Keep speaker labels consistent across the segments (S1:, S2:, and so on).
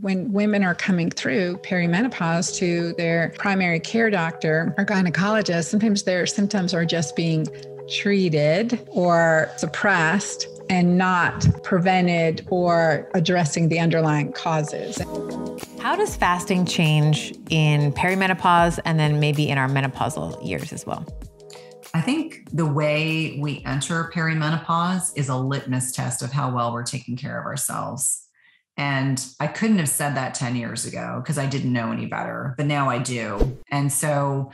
S1: when women are coming through perimenopause to their primary care doctor or gynecologist, sometimes their symptoms are just being treated or suppressed and not prevented or addressing the underlying causes.
S2: How does fasting change in perimenopause and then maybe in our menopausal years as well?
S3: I think the way we enter perimenopause is a litmus test of how well we're taking care of ourselves. And I couldn't have said that 10 years ago because I didn't know any better, but now I do. And so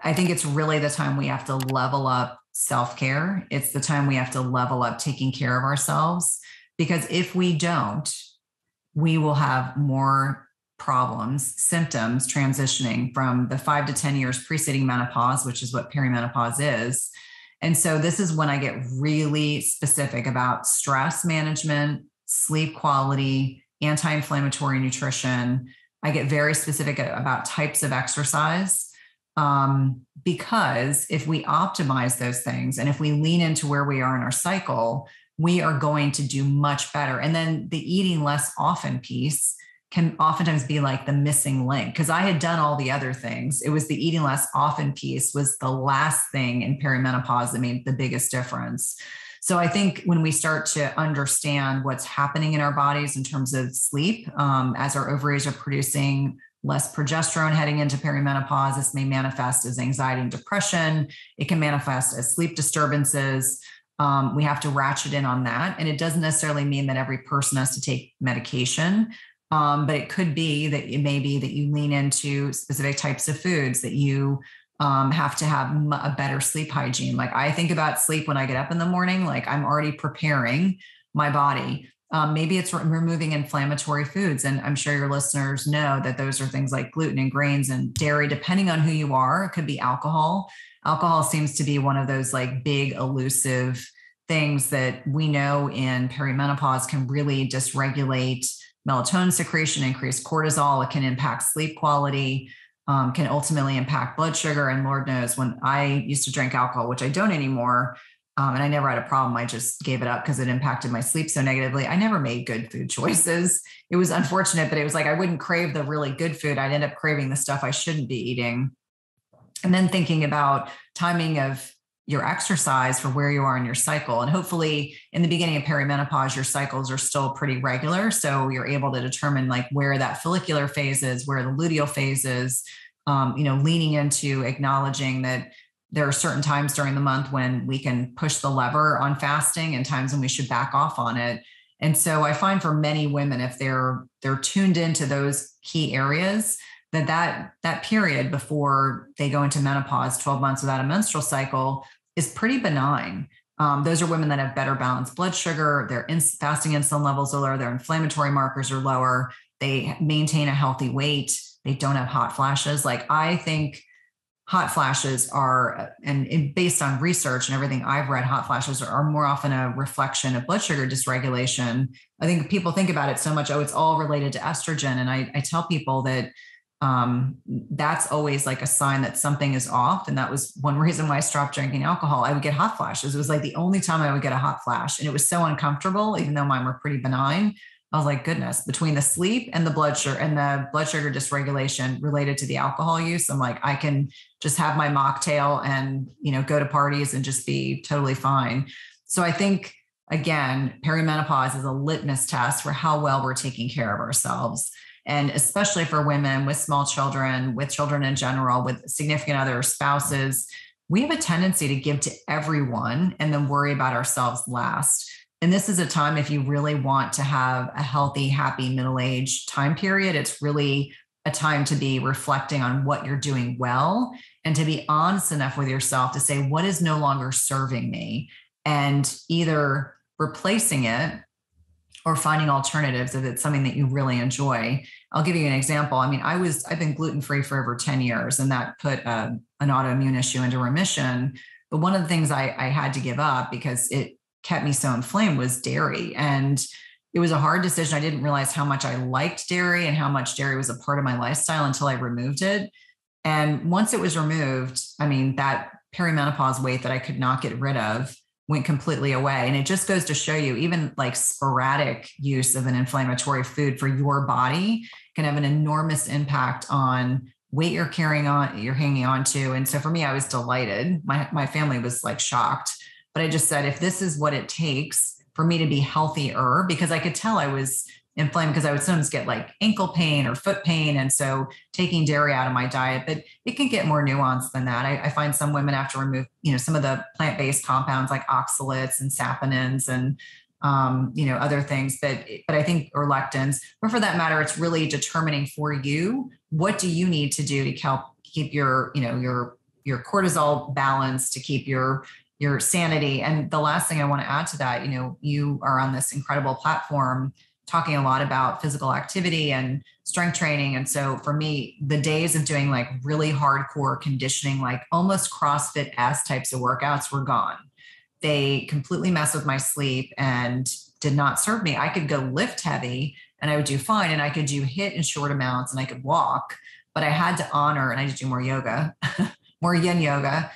S3: I think it's really the time we have to level up self-care. It's the time we have to level up taking care of ourselves, because if we don't, we will have more problems, symptoms transitioning from the 5 to 10 years preceding menopause, which is what perimenopause is. And so this is when I get really specific about stress management, sleep quality, anti-inflammatory nutrition. I get very specific about types of exercise, because if we optimize those things and if we lean into where we are in our cycle, we are going to do much better. And then the eating less often piece can oftentimes be like the missing link, because I had done all the other things. It was the eating less often piece was the last thing in perimenopause that made the biggest difference. So I think when we start to understand what's happening in our bodies in terms of sleep, as our ovaries are producing less progesterone heading into perimenopause, this may manifest as anxiety and depression. It can manifest as sleep disturbances. We have to ratchet in on that. And it doesn't necessarily mean that every person has to take medication, but it could be that it may be that you lean into specific types of foods, that you have to have a better sleep hygiene. Like I think about sleep when I get up in the morning, like I'm already preparing my body. Maybe it's removing inflammatory foods. And I'm sure your listeners know that those are things like gluten and grains and dairy, depending on who you are. It could be alcohol. Alcohol seems to be one of those like big elusive things that we know in perimenopause can really dysregulate melatonin secretion, increase cortisol. It can impact sleep quality, can ultimately impact blood sugar. And Lord knows, when I used to drink alcohol, which I don't anymore, and I never had a problem, I just gave it up because it impacted my sleep so negatively. I never made good food choices. It was unfortunate, but it was like I wouldn't crave the really good food. I'd end up craving the stuff I shouldn't be eating. And then thinking about timing of your exercise for where you are in your cycle. And hopefully in the beginning of perimenopause, your cycles are still pretty regular. So you're able to determine like where that follicular phase is, where the luteal phase is, leaning into acknowledging that there are certain times during the month when we can push the lever on fasting and times when we should back off on it. And so I find for many women, if they're tuned into those key areas, that period before they go into menopause, 12 months without a menstrual cycle, is pretty benign. Those are women that have better balanced blood sugar, their fasting insulin levels are lower, their inflammatory markers are lower, they maintain a healthy weight, they don't have hot flashes. Like I think hot flashes are, and based on research and everything I've read, hot flashes are more often a reflection of blood sugar dysregulation. I think people think about it so much, it's all related to estrogen. And I tell people that that's always like a sign that something is off. And that was one reason why I stopped drinking alcohol. I would get hot flashes. It was like the only time I would get a hot flash. And it was so uncomfortable, even though mine were pretty benign. I was like, goodness, between the sleep and the blood sugar dysregulation related to the alcohol use, I'm like, I can just have my mocktail and, go to parties and just be totally fine. So I think, again, perimenopause is a litmus test for how well we're taking care of ourselves. And especially for women with small children, with children in general, with significant other spouses, we have a tendency to give to everyone and then worry about ourselves last. And this is a time, if you really want to have a healthy, happy middle-aged time period, it's really a time to be reflecting on what you're doing well and to be honest enough with yourself to say, what is no longer serving me? And either replacing it or finding alternatives if it's something that you really enjoy. I'll give you an example. I mean, I've been gluten-free for over 10 years, and that put an autoimmune issue into remission. But one of the things I had to give up because it kept me so inflamed was dairy. And it was a hard decision. I didn't realize how much I liked dairy and how much dairy was a part of my lifestyle until I removed it. And once it was removed, I mean, that perimenopause weight that I could not get rid of went completely away. And it just goes to show you, even like sporadic use of an inflammatory food for your body can have an enormous impact on weight you're carrying on, you're hanging on to. And so for me, I was delighted. My family was like shocked, but I just said, if this is what it takes for me to be healthier, because I could tell I was inflamed, because I would sometimes get like ankle pain or foot pain. And so taking dairy out of my diet, but it can get more nuanced than that. I find some women have to remove, some of the plant-based compounds like oxalates and saponins and, other things but I think, or lectins, but for that matter, it's really determining for you, what do you need to do to help keep your cortisol balanced, to keep your sanity. And the last thing I want to add to that, you are on this incredible platform talking a lot about physical activity and strength training. And so for me, the days of doing like really hardcore conditioning, like almost CrossFit-esque types of workouts were gone. They completely messed with my sleep and did not serve me. I could go lift heavy and I would do fine. And I could do HIIT in short amounts and I could walk, but I had to honor, and I had to do more yoga, more yin yoga,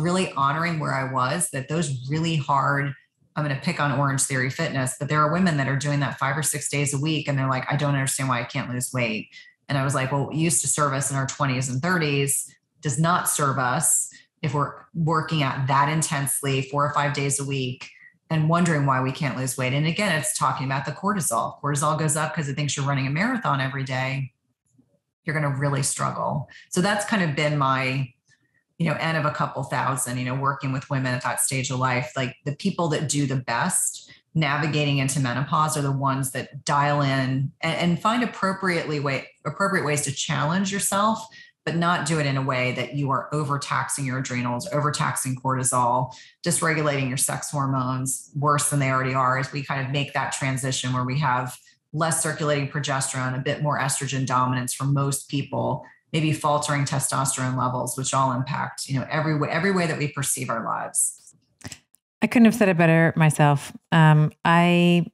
S3: really honoring where I was, that those really hard, I'm going to pick on Orange Theory Fitness, but there are women that are doing that 5 or 6 days a week. And they're like, I don't understand why I can't lose weight. And I was like, well, it used to serve us in our 20s and 30s, does not serve us if we're working out that intensely 4 or 5 days a week and wondering why we can't lose weight. And again, it's talking about the cortisol. Cortisol goes up because it thinks you're running a marathon every day. You're going to really struggle. So that's kind of been my, N of a couple thousand, working with women at that stage of life. Like the people that do the best navigating into menopause are the ones that dial in and find appropriate ways to challenge yourself, but not do it in a way that you are overtaxing your adrenals, overtaxing cortisol, dysregulating your sex hormones worse than they already are, as we kind of make that transition where we have less circulating progesterone, a bit more estrogen dominance for most people, maybe faltering testosterone levels, which all impact, every way that we perceive our lives.
S2: I couldn't have said it better myself. I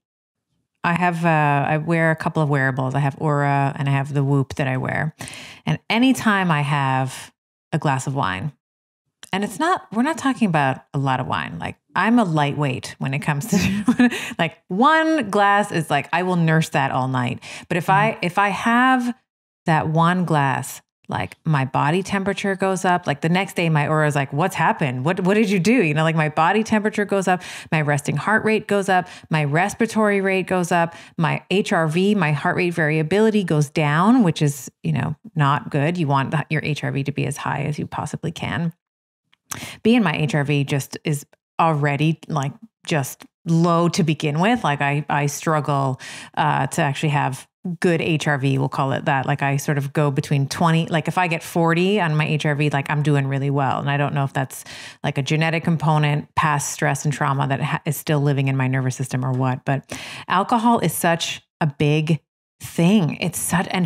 S2: wear a couple of wearables. I have Aura and I have the Whoop that I wear. And anytime I have a glass of wine, and we're not talking about a lot of wine. Like I'm a lightweight when it comes to like one glass is like, I will nurse that all night. But if I have that one glass, like my body temperature goes up. Like the next day, my Aura is like, what's happened? What did you do? Like my body temperature goes up, my resting heart rate goes up, my respiratory rate goes up, my HRV, my heart rate variability goes down, which is, not good. You want your HRV to be as high as you possibly can. Being my HRV just is already like just low to begin with. Like I struggle to actually have good HRV, we'll call it that. Like I sort of go between 20, like if I get 40 on my HRV, like I'm doing really well. And I don't know if that's like a genetic component, past stress and trauma that is still living in my nervous system or what, but alcohol is such a big thing. It's such, and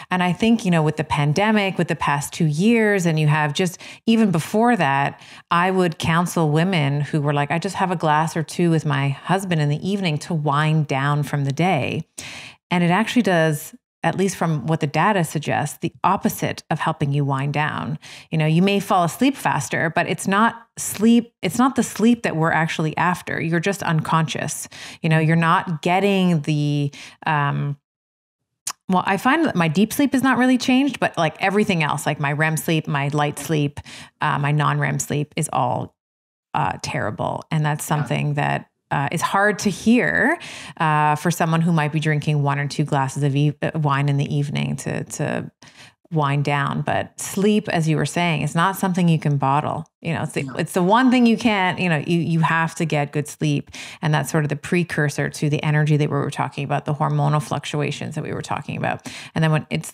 S2: I think, with the pandemic, with the past 2 years, and you have just, even before that, I would counsel women who were like, I just have a glass or two with my husband in the evening to wind down from the day. And it actually does, at least from what the data suggests, the opposite of helping you wind down. You may fall asleep faster, but it's not sleep. It's not the sleep that we're actually after. You're just unconscious. You're not getting the, well, I find that my deep sleep is not really changed, but like everything else, like my REM sleep, my light sleep, my non-REM sleep is all terrible. And that's something that is hard to hear for someone who might be drinking 1 or 2 glasses of wine in the evening to wind down. But sleep, as you were saying, is not something you can bottle. It's the one thing you can't, you have to get good sleep. And that's sort of the precursor to the energy that we were talking about, the hormonal fluctuations that we were talking about. And then when it's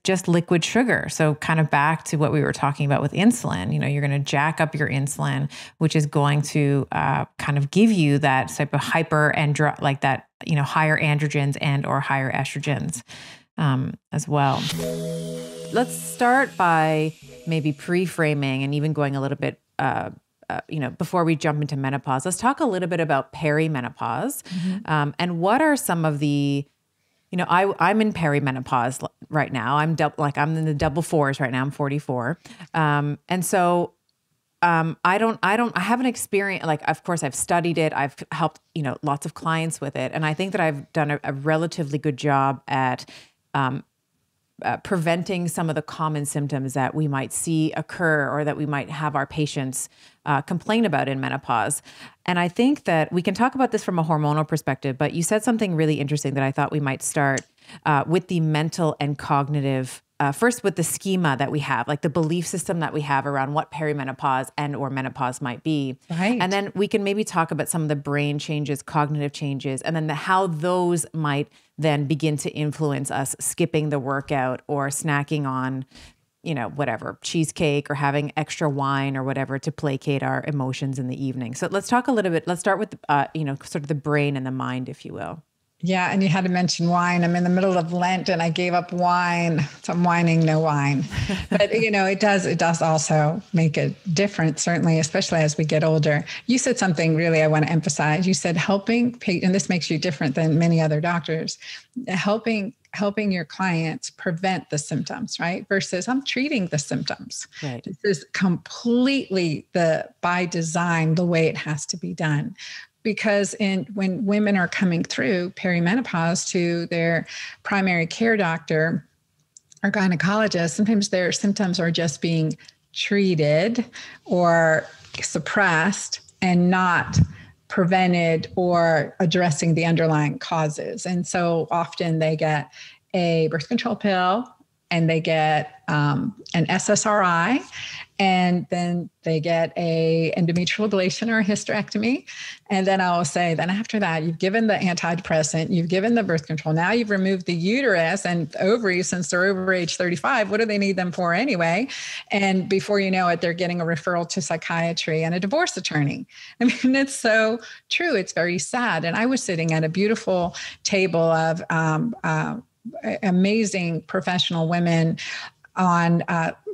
S2: just liquid sugar. So kind of back to what we were talking about with insulin, you're going to jack up your insulin, which is going to kind of give you that type of higher androgens and or higher estrogens as well. Let's start by maybe pre-framing and even going a little bit, before we jump into menopause. Let's talk a little bit about perimenopause, and what are some of the, I'm in perimenopause right now. I'm in the double fours right now. I'm 44, and so I haven't experienced, like, of course I've studied it. I've helped, lots of clients with it. And I think that I've done a relatively good job at, preventing some of the common symptoms that we might see occur or that we might have our patients complain about in menopause. And I think that we can talk about this from a hormonal perspective, but you said something really interesting that I thought we might start with the mental and cognitive, first with the schema that we have, like the belief system that we have around what perimenopause and or menopause might be.
S1: Right.
S2: And then we can maybe talk about some of the brain changes, cognitive changes, and then how those might then begin to influence us skipping the workout or snacking on, whatever, cheesecake or having extra wine or whatever to placate our emotions in the evening. So let's talk a little bit. Let's start with, sort of the brain and the mind, if you will.
S1: Yeah. And you had to mention wine. I'm in the middle of Lent and I gave up wine. So I'm whining no wine. But, it does also make a difference, certainly, especially as we get older. You said something really I want to emphasize. You said helping, and this makes you different than many other doctors, helping your clients prevent the symptoms, right? Versus I'm treating the symptoms.
S2: Right.
S1: This is completely by design, the way it has to be done. Because when women are coming through perimenopause to their primary care doctor or gynecologist, sometimes their symptoms are just being treated or suppressed and not prevented or addressing the underlying causes. And so often they get a birth control pill and they get an SSRI, and then they get a endometrial ablation or a hysterectomy. And then I will say, then after that, you've given the antidepressant, you've given the birth control. Now you've removed the uterus and ovaries since they're over age 35. What do they need them for anyway? And before you know it, they're getting a referral to psychiatry and a divorce attorney. I mean, it's so true. It's very sad. And I was sitting at a beautiful table of amazing professional women on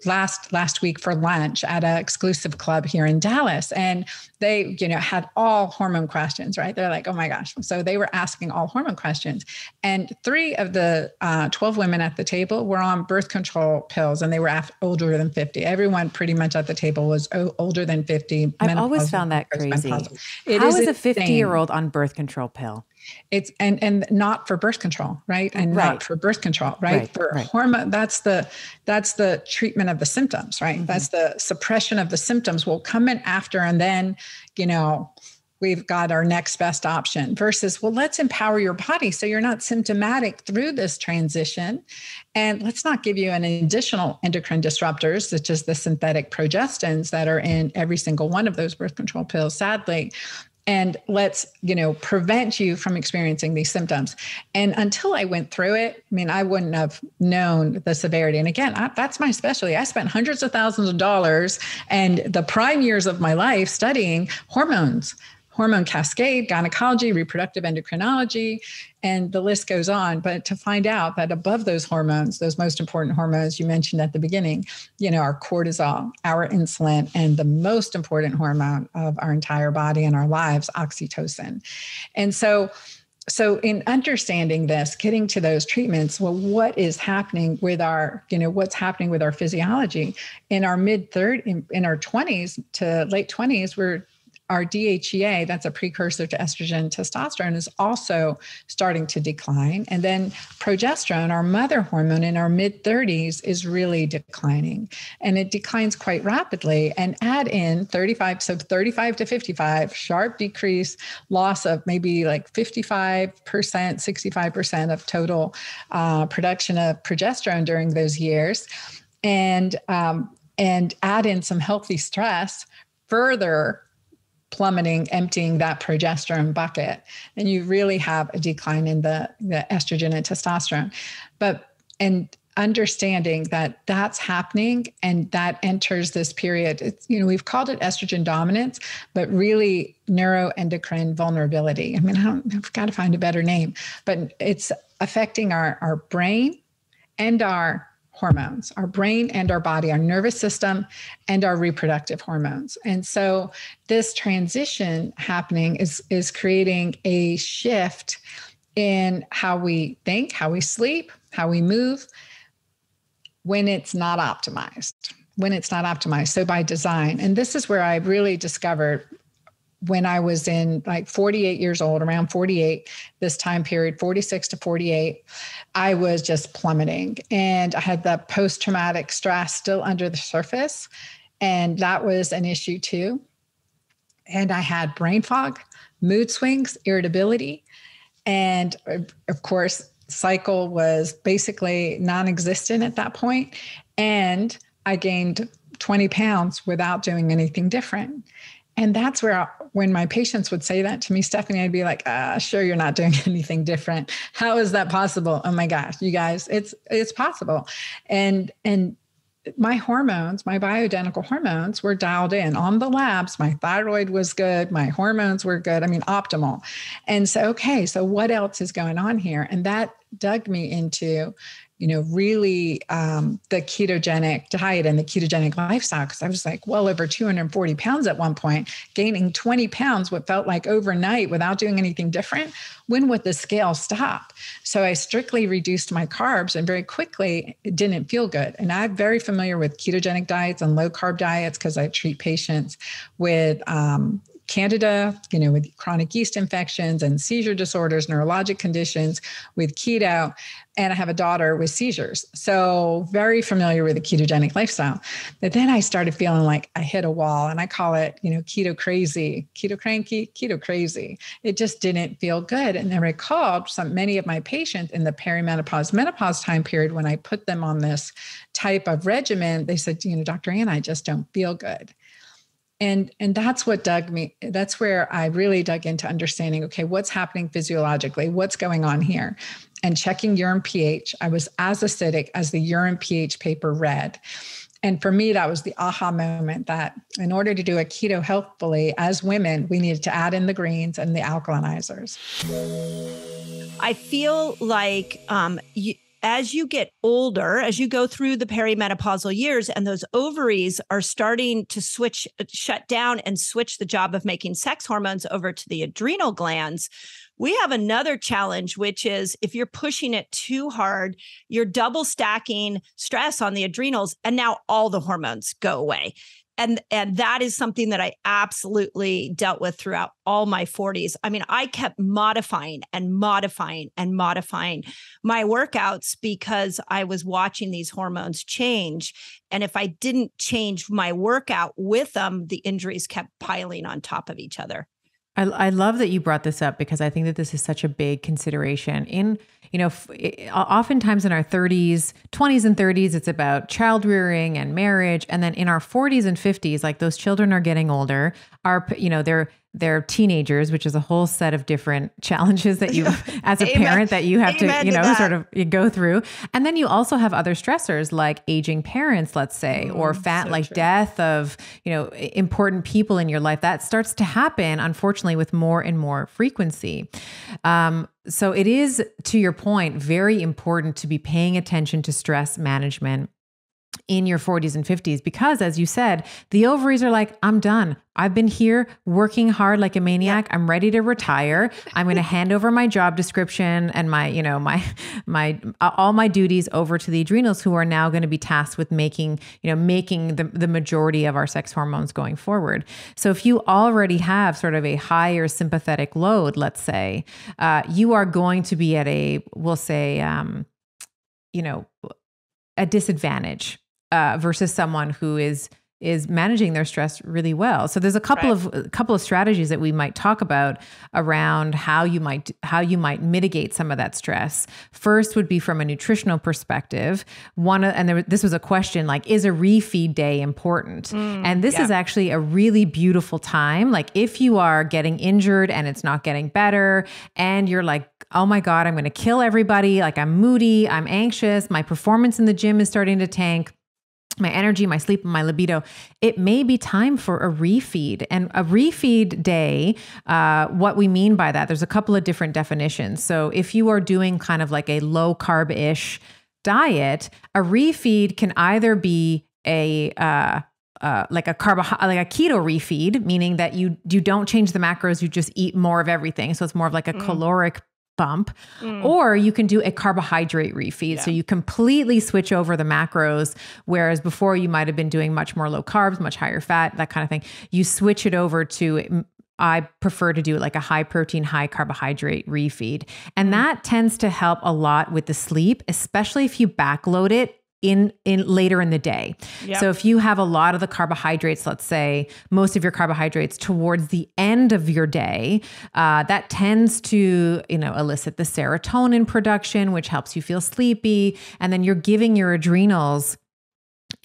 S1: last week for lunch at an exclusive club here in Dallas. And they, had all hormone questions, right? They're like, oh my gosh. So they were asking all hormone questions. And 3 of the 12 women at the table were on birth control pills, and they were older than 50. Everyone pretty much at the table was older than 50.
S2: I've always found that crazy. How is a 50-year-old on birth control pill?
S1: It's and not for birth control, right? And not for birth control, right? For hormone, that's the treatment of the symptoms, right? Mm-hmm. That's the suppression of the symptoms will come in after, and then, we've got our next best option versus, well, let's empower your body so you're not symptomatic through this transition. And let's not give you an additional endocrine disruptors, such as the synthetic progestins that are in every single one of those birth control pills, sadly. And let's, prevent you from experiencing these symptoms. And until I went through it, I wouldn't have known the severity. And again, that's my specialty. I spent hundreds of thousands of dollars and the prime years of my life studying hormones, hormone cascade, gynecology, reproductive endocrinology, and the list goes on. But to find out that above those hormones, those most important hormones you mentioned at the beginning, our cortisol, our insulin, and the most important hormone of our entire body and our lives, oxytocin. And so in understanding this, getting to those treatments, well, what is happening with what's happening with our physiology in our in our 20s to late 20s, our DHEA, that's a precursor to estrogen, testosterone, is also starting to decline. And then progesterone, our mother hormone, in our mid-30s is really declining. And it declines quite rapidly. And add in 35 to 55, sharp decrease, loss of maybe like 55%, 65% of total production of progesterone during those years. And add in some healthy stress, further plummeting, emptying that progesterone bucket, and you really have a decline in the estrogen and testosterone. And understanding that that's happening and that enters this period, it's, we've called it estrogen dominance, but really neuroendocrine vulnerability. I've got to find a better name, but it's affecting our brain and our hormones, our brain and our body, our nervous system, and our reproductive hormones. And so this transition happening is creating a shift in how we think, how we sleep, how we move when it's not optimized. when it's not optimized. So by design, and this is where I really discovered when I was in like 48 years old, around 48, this time period, 46 to 48, I was just plummeting. And I had the post-traumatic stress still under the surface. And that was an issue too. And I had brain fog, mood swings, irritability. And of course, cycle was basically non-existent at that point. And I gained 20 pounds without doing anything different. And that's where, when my patients would say that to me, Stephanie, I'd be like, sure, you're not doing anything different. How is that possible? Oh my gosh, you guys, it's possible. And my hormones, my bioidentical hormones were dialed in on the labs. My thyroid was good. My hormones were good. I mean, optimal. And so, okay, so what else is going on here? And that dug me into, really the ketogenic diet and the ketogenic lifestyle. Cause I was like well over 240 pounds at one point, gaining 20 pounds, what felt like overnight without doing anything different. When would the scale stop? So I strictly reduced my carbs, and very quickly it didn't feel good. And I'm very familiar with ketogenic diets and low carb diets because I treat patients with Candida, with chronic yeast infections and seizure disorders, neurologic conditions, with keto. And I have a daughter with seizures. So very familiar with the ketogenic lifestyle. But then I started feeling like I hit a wall, and I call it, keto crazy, keto cranky, keto crazy. It just didn't feel good. And I recalled many of my patients in the perimenopause, menopause time period, when I put them on this type of regimen, they said, Dr. Ann, I just don't feel good. And that's what dug me. That's where I really dug into understanding, okay, what's happening physiologically? What's going on here? And checking urine pH. I was as acidic as the urine pH paper read. And for me, that was the aha moment that in order to do a keto healthfully as women, we needed to add in the greens and the alkalinizers.
S4: I feel like as you get older, as you go through the perimenopausal years and those ovaries are starting to shut down and switch the job of making sex hormones over to the adrenal glands, we have another challenge, which is if you're pushing it too hard, you're double stacking stress on the adrenals, and now all the hormones go away. And that is something that I absolutely dealt with throughout all my 40s. I mean, I kept modifying and modifying and modifying my workouts because I was watching these hormones change. And if I didn't change my workout with them, the injuries kept piling on top of each other.
S2: I love that you brought this up because I think that this is such a big consideration oftentimes in our 20s and 30s, it's about child rearing and marriage. And then in our 40s and 50s, like those children are getting older, they're teenagers, which is a whole set of different challenges that you, as a parent, that you have to, sort of go through. And then you also have other stressors like aging parents, let's say, or death of, important people in your life. That starts to happen, unfortunately, with more and more frequency. So it is, to your point, very important to be paying attention to stress management in your 40s and 50s, because as you said, the ovaries are like, I'm done. I've been here working hard like a maniac. Yeah. I'm ready to retire. I'm going to hand over my job description and all my duties over to the adrenals, who are now going to be tasked with making the majority of our sex hormones going forward. So if you already have sort of a higher sympathetic load, let's say, you are going to be at a disadvantage versus someone who is managing their stress really well. So there's a couple of strategies that we might talk about around how you might mitigate some of that stress. First would be from a nutritional perspective. This was a question like, is a refeed day important? And this is actually a really beautiful time. Like if you are getting injured and it's not getting better, and you're like, oh my God, I'm going to kill everybody. Like I'm moody, I'm anxious, my performance in the gym is starting to tank, my energy, my sleep, and my libido, it may be time for a refeed. And a refeed day, what we mean by that, there's a couple of different definitions. So if you are doing kind of like a low carb-ish diet, a refeed can either be like a keto refeed, meaning that you don't change the macros, you just eat more of everything. So it's more of like a caloric bump, or you can do a carbohydrate refeed.
S4: Yeah.
S2: So you completely switch over the macros, whereas before you might have been doing much more low carbs, much higher fat, that kind of thing. You switch it over to, I prefer to do like a high protein, high carbohydrate refeed. And that tends to help a lot with the sleep, especially if you backload it in later in the day.
S4: Yep.
S2: So if you have a lot of the carbohydrates, let's say most of your carbohydrates towards the end of your day, that tends to, elicit the serotonin production, which helps you feel sleepy. And then you're giving your adrenals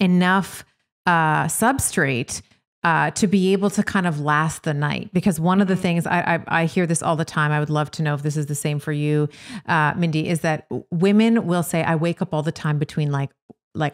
S2: enough substrate to be able to kind of last the night. Because one of the things I hear this all the time, I would love to know if this is the same for you, Mindy, is that women will say, I wake up all the time between like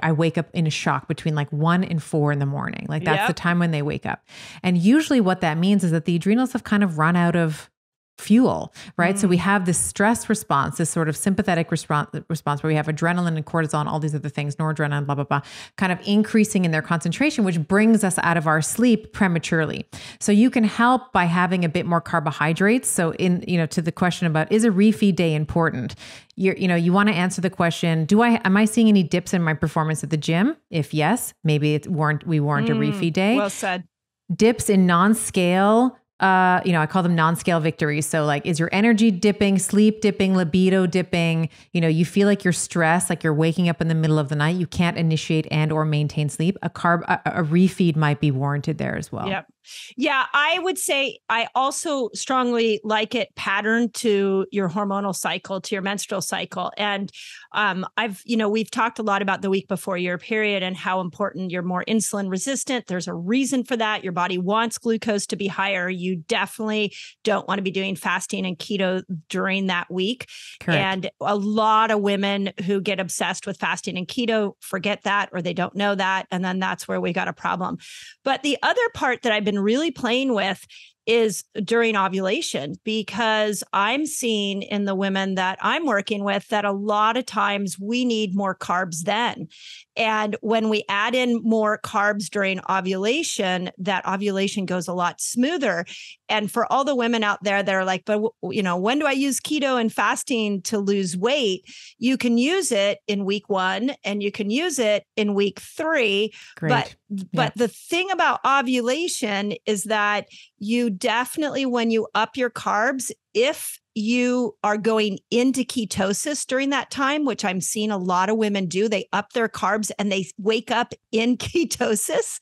S2: I wake up in a shock between like 1 and 4 in the morning. Like that's the time when they wake up. And usually what that means is that the adrenals have kind of run out of fuel, right? So we have this stress response, this sort of sympathetic response where we have adrenaline and cortisol and all these other things, noradrenaline, blah, blah, blah, kind of increasing in their concentration, which brings us out of our sleep prematurely. So you can help by having a bit more carbohydrates. So to the question about, is a refeed day important? You want to answer the question, am I seeing any dips in my performance at the gym? If yes, maybe we warrant a refeed day.
S4: Well said.
S2: Dips in non-scale, I call them non-scale victories. So like, is your energy dipping, sleep dipping, libido dipping? You feel like you're stressed, like you're waking up in the middle of the night. You can't initiate and or maintain sleep. A refeed might be warranted there as well.
S4: Yep. Yeah, I would say I also strongly like it patterned to your hormonal cycle, to your menstrual cycle. And we've talked a lot about the week before your period and how important you're more insulin resistant. There's a reason for that. Your body wants glucose to be higher. You definitely don't want to be doing fasting and keto during that week.
S2: Correct.
S4: And a lot of women who get obsessed with fasting and keto forget that, or they don't know that. And then that's where we got a problem. But the other part that I've been really playing with is during ovulation, because I'm seeing in the women that I'm working with that a lot of times we need more carbs then. And when we add in more carbs during ovulation, that ovulation goes a lot smoother. And for all the women out there that are like, but when do I use keto and fasting to lose weight? You can use it in week 1 and you can use it in week 3.
S2: Great.
S4: But the thing about ovulation is that you definitely, when you up your carbs, if you are going into ketosis during that time, which I'm seeing a lot of women do, they up their carbs and they wake up in ketosis.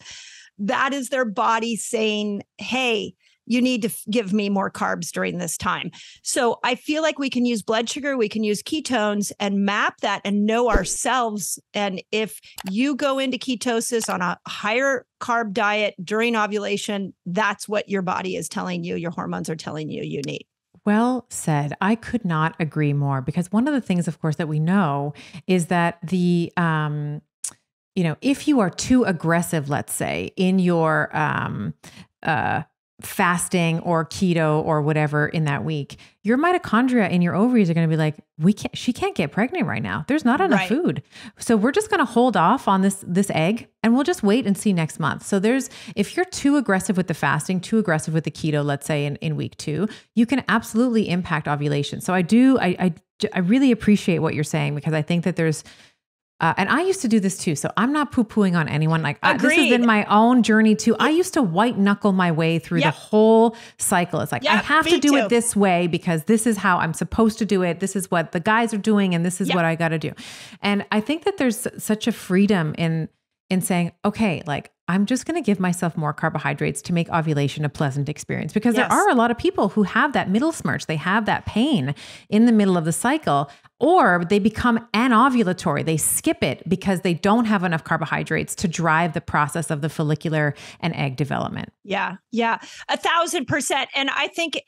S4: That is their body saying, hey, you need to give me more carbs during this time. So I feel like we can use blood sugar, we can use ketones and map that and know ourselves. And if you go into ketosis on a higher carb diet during ovulation, that's what your body is telling you, your hormones are telling you you need.
S2: Well said. I could not agree more, because one of the things, of course, that we know is that if you are too aggressive, let's say, in your fasting or keto or whatever in that week, your mitochondria in your ovaries are going to be like, she can't get pregnant right now. There's not enough food. So we're just going to hold off on this egg and we'll just wait and see next month. So if you're too aggressive with the fasting, too aggressive with the keto, let's say in week 2, you can absolutely impact ovulation. So I really appreciate what you're saying, because I think that there's, and I used to do this too. So I'm not poo-pooing on anyone. This has been my own journey too. I used to white knuckle my way through the whole cycle. It's like, I have to do it this way because this is how I'm supposed to do it. This is what the guys are doing. And this is what I got to do. And I think that there's such a freedom in saying, okay, like, I'm just going to give myself more carbohydrates to make ovulation a pleasant experience, because there are a lot of people who have that middle smirch. They have that pain in the middle of the cycle, or they become anovulatory. They skip it because they don't have enough carbohydrates to drive the process of the follicular and egg development.
S4: Yeah. 1,000%. And I think,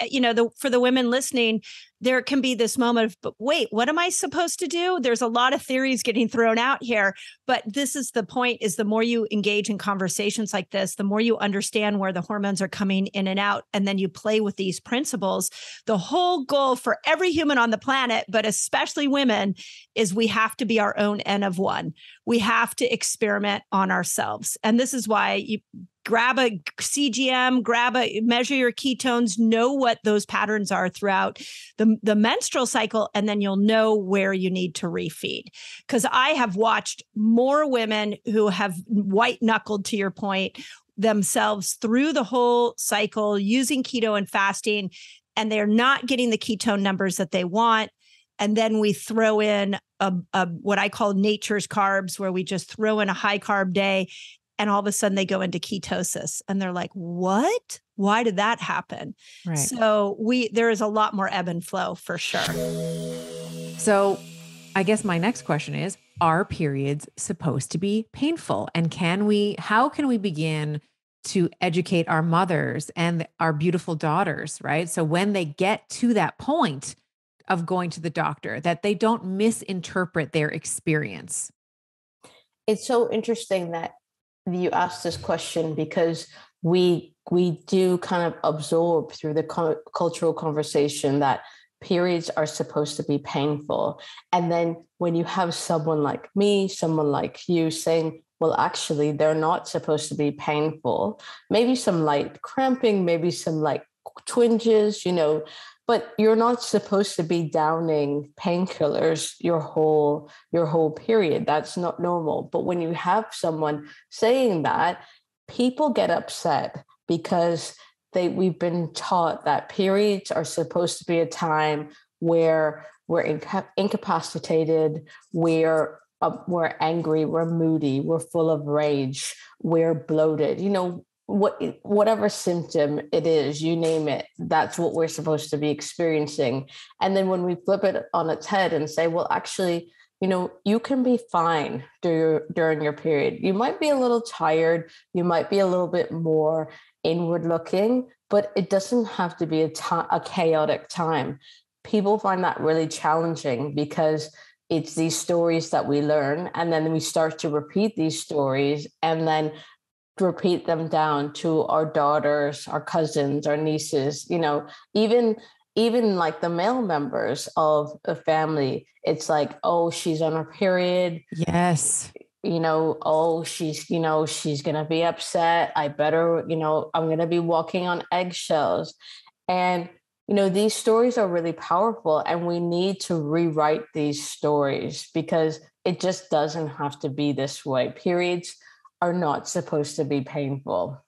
S4: for the women listening, there can be this moment of, but wait, what am I supposed to do? There's a lot of theories getting thrown out here, but this is the point, is the more you engage in conversations like this, the more you understand where the hormones are coming in and out, and then you play with these principles. The whole goal for every human on the planet, but especially women, is we have to be our own N of 1. We have to experiment on ourselves. And this is why grab a CGM, measure your ketones, know what those patterns are throughout the menstrual cycle, and then you'll know where you need to refeed. Because I have watched more women who have white knuckled, to your point, themselves through the whole cycle using keto and fasting, and they're not getting the ketone numbers that they want. And then we throw in a what I call nature's carbs, where we just throw in a high carb day, and all of a sudden they go into ketosis and they're like, what? Why did that happen? Right. So there is a lot more ebb and flow for sure.
S2: So I guess my next question is, are periods supposed to be painful? And how can we begin to educate our mothers and our beautiful daughters, right? So when they get to that point of going to the doctor, that they don't misinterpret their experience.
S5: It's so interesting that you asked this question, because we do kind of absorb through the cultural conversation that periods are supposed to be painful. And then when you have someone like me, someone like you saying, well, actually, they're not supposed to be painful, maybe some light cramping, maybe some like twinges, but you're not supposed to be downing painkillers your whole period. That's not normal. But when you have someone saying that, people get upset because we've been taught that periods are supposed to be a time where we're incapacitated, we're angry, we're moody, we're full of rage, we're bloated, whatever symptom it is, you name it, that's what we're supposed to be experiencing. And then when we flip it on its head and say, well, actually, you can be fine during your period. You might be a little tired. You might be a little bit more inward looking, but it doesn't have to be a chaotic time. People find that really challenging because it's these stories that we learn, and then we start to repeat these stories and then repeat them down to our daughters, our cousins, our nieces, even like the male members of a family. It's like, oh, she's on her period.
S2: Yes.
S5: Oh, she's going to be upset. I better, I'm going to be walking on eggshells. And, these stories are really powerful, and we need to rewrite these stories because it just doesn't have to be this way. Periods are not supposed to be painful.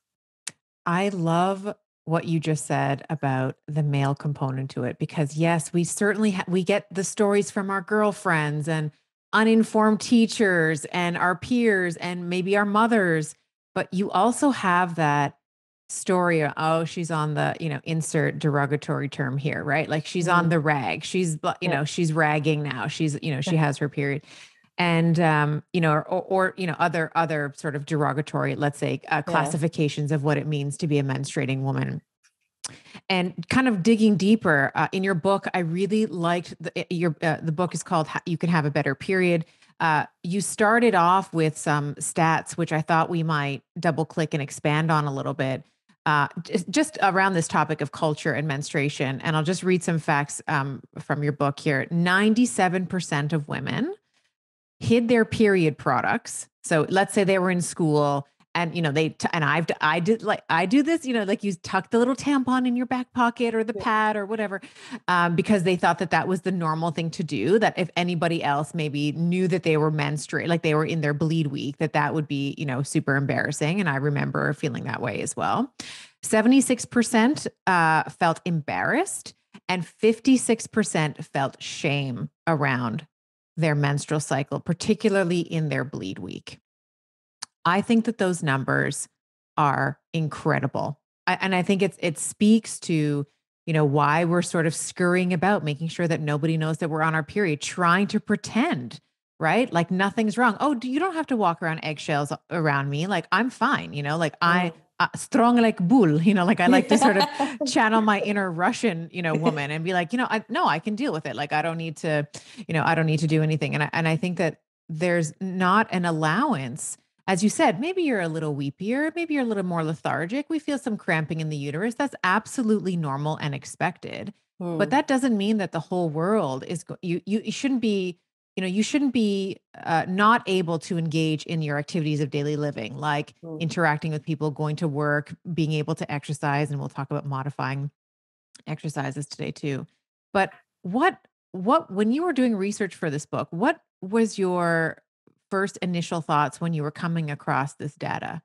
S2: I love what you just said about the male component to it, because yes, we certainly we get the stories from our girlfriends and uninformed teachers and our peers and maybe our mothers, but you also have that story. Oh, she's on the, insert derogatory term here, right? Like she's on the rag. She's, she's ragging now. She's, she has her period. And, or other sort of derogatory, let's say, classifications of what it means to be a menstruating woman. And kind of digging deeper in your book, I really liked the book is called You Can Have a Better Period. You started off with some stats, which I thought we might double click and expand on a little bit, just around this topic of culture and menstruation. And I'll just read some facts from your book here. 97% of women hid their period products. So let's say they were in school and, I do this, like you tuck the little tampon in your back pocket or the pad or whatever, because they thought that was the normal thing to do, that if anybody else maybe knew that they were menstruating, like they were in their bleed week, that would be, super embarrassing. And I remember feeling that way as well. 76% felt embarrassed, and 56% felt shame around their menstrual cycle, particularly in their bleed week. I think that those numbers are incredible. And I think it speaks to, why we're sort of scurrying about, making sure that nobody knows that we're on our period, trying to pretend, right? Like nothing's wrong. Oh, you don't have to walk around eggshells around me. Like I'm fine, like I strong like bull, like I like to sort of channel my inner Russian, woman and be like, I can deal with it. Like I don't need to, I don't need to do anything. And I think that there's not an allowance. As you said, maybe you're a little weepier, maybe you're a little more lethargic. We feel some cramping in the uterus. That's absolutely normal and expected. But that doesn't mean that the whole world is, you shouldn't be you shouldn't be not able to engage in your activities of daily living, like interacting with people, going to work, being able to exercise. And we'll talk about modifying exercises today too. But when you were doing research for this book, what was your first initial thoughts when you were coming across this data?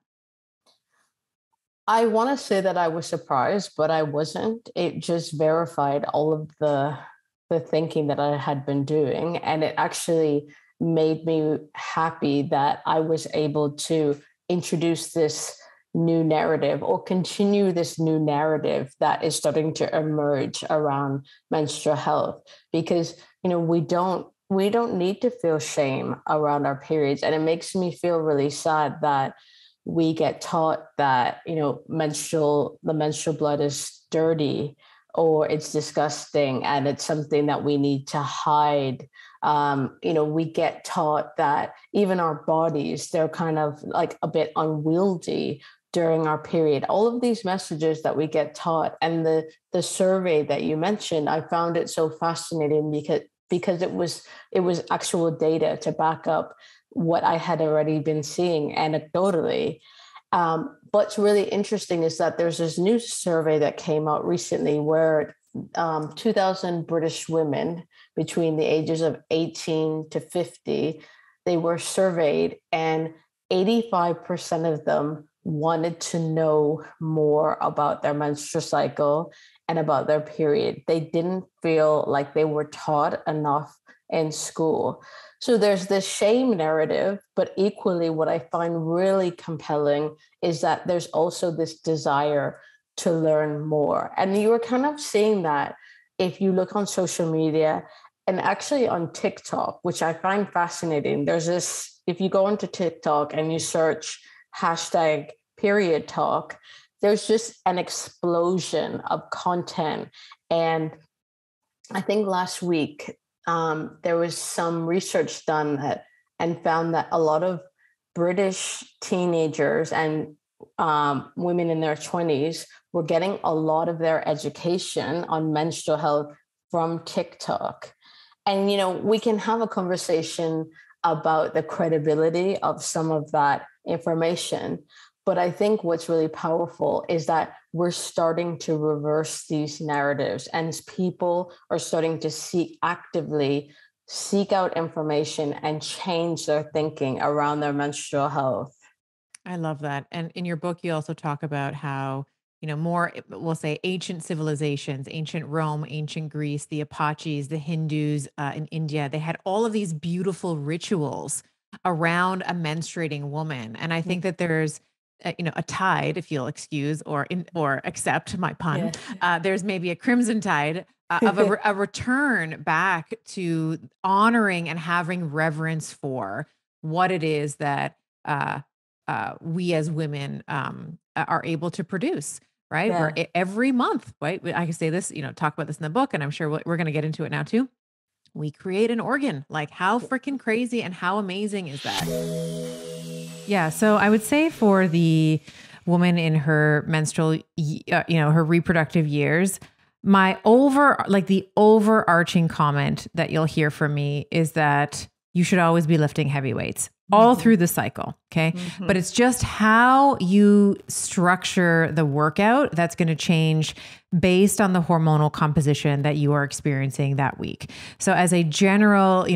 S5: I want to say that I was surprised, but I wasn't. It just verified all of the thinking that I had been doing. And it actually made me happy that I was able to introduce this new narrative or continue this new narrative that is starting to emerge around menstrual health, because, we don't need to feel shame around our periods. And it makes me feel really sad that we get taught that, the menstrual blood is dirty or it's disgusting and it's something that we need to hide. We get taught that even our bodies, they're kind of like a bit unwieldy during our period. All of these messages that we get taught, and the survey that you mentioned, I found it so fascinating because it was actual data to back up what I had already been seeing anecdotally. What's really interesting is that there's this new survey that came out recently where 2,000 British women between the ages of 18 to 50, they were surveyed, and 85% of them wanted to know more about their menstrual cycle and about their period. They didn't feel like they were taught enough in school. So there's this shame narrative, but equally what I find really compelling is that there's also this desire to learn more. And you were kind of seeing that if you look on social media and actually on TikTok, which I find fascinating. There's this, if you go into TikTok and you search hashtag period talk, there's just an explosion of content. And I think last week, there was some research done and found that a lot of British teenagers and women in their 20s were getting a lot of their education on menstrual health from TikTok. And, we can have a conversation about the credibility of some of that information. But I think what's really powerful is that we're starting to reverse these narratives, and people are starting to actively seek out information and change their thinking around their menstrual health.
S2: I love that. And in your book, you also talk about how, more, we'll say ancient civilizations, ancient Rome, ancient Greece, the Apaches, the Hindus in India, they had all of these beautiful rituals around a menstruating woman. And I think that there's a tide, if you'll excuse or accept my pun. Yeah. There's maybe a crimson tide of a return back to honoring and having reverence for what it is that we as women are able to produce. Right. Yeah. Where every month, right? I can say this, talk about this in the book, and I'm sure we're going to get into it now too. We create an organ. Like, how freaking crazy and how amazing is that? Yeah. So I would say for the woman in her menstrual, her reproductive years, the overarching comment that you'll hear from me is that you should always be lifting heavy weights all through the cycle. Okay. Mm-hmm. But it's just how you structure the workout that's going to change based on the hormonal composition that you are experiencing that week. So as a general,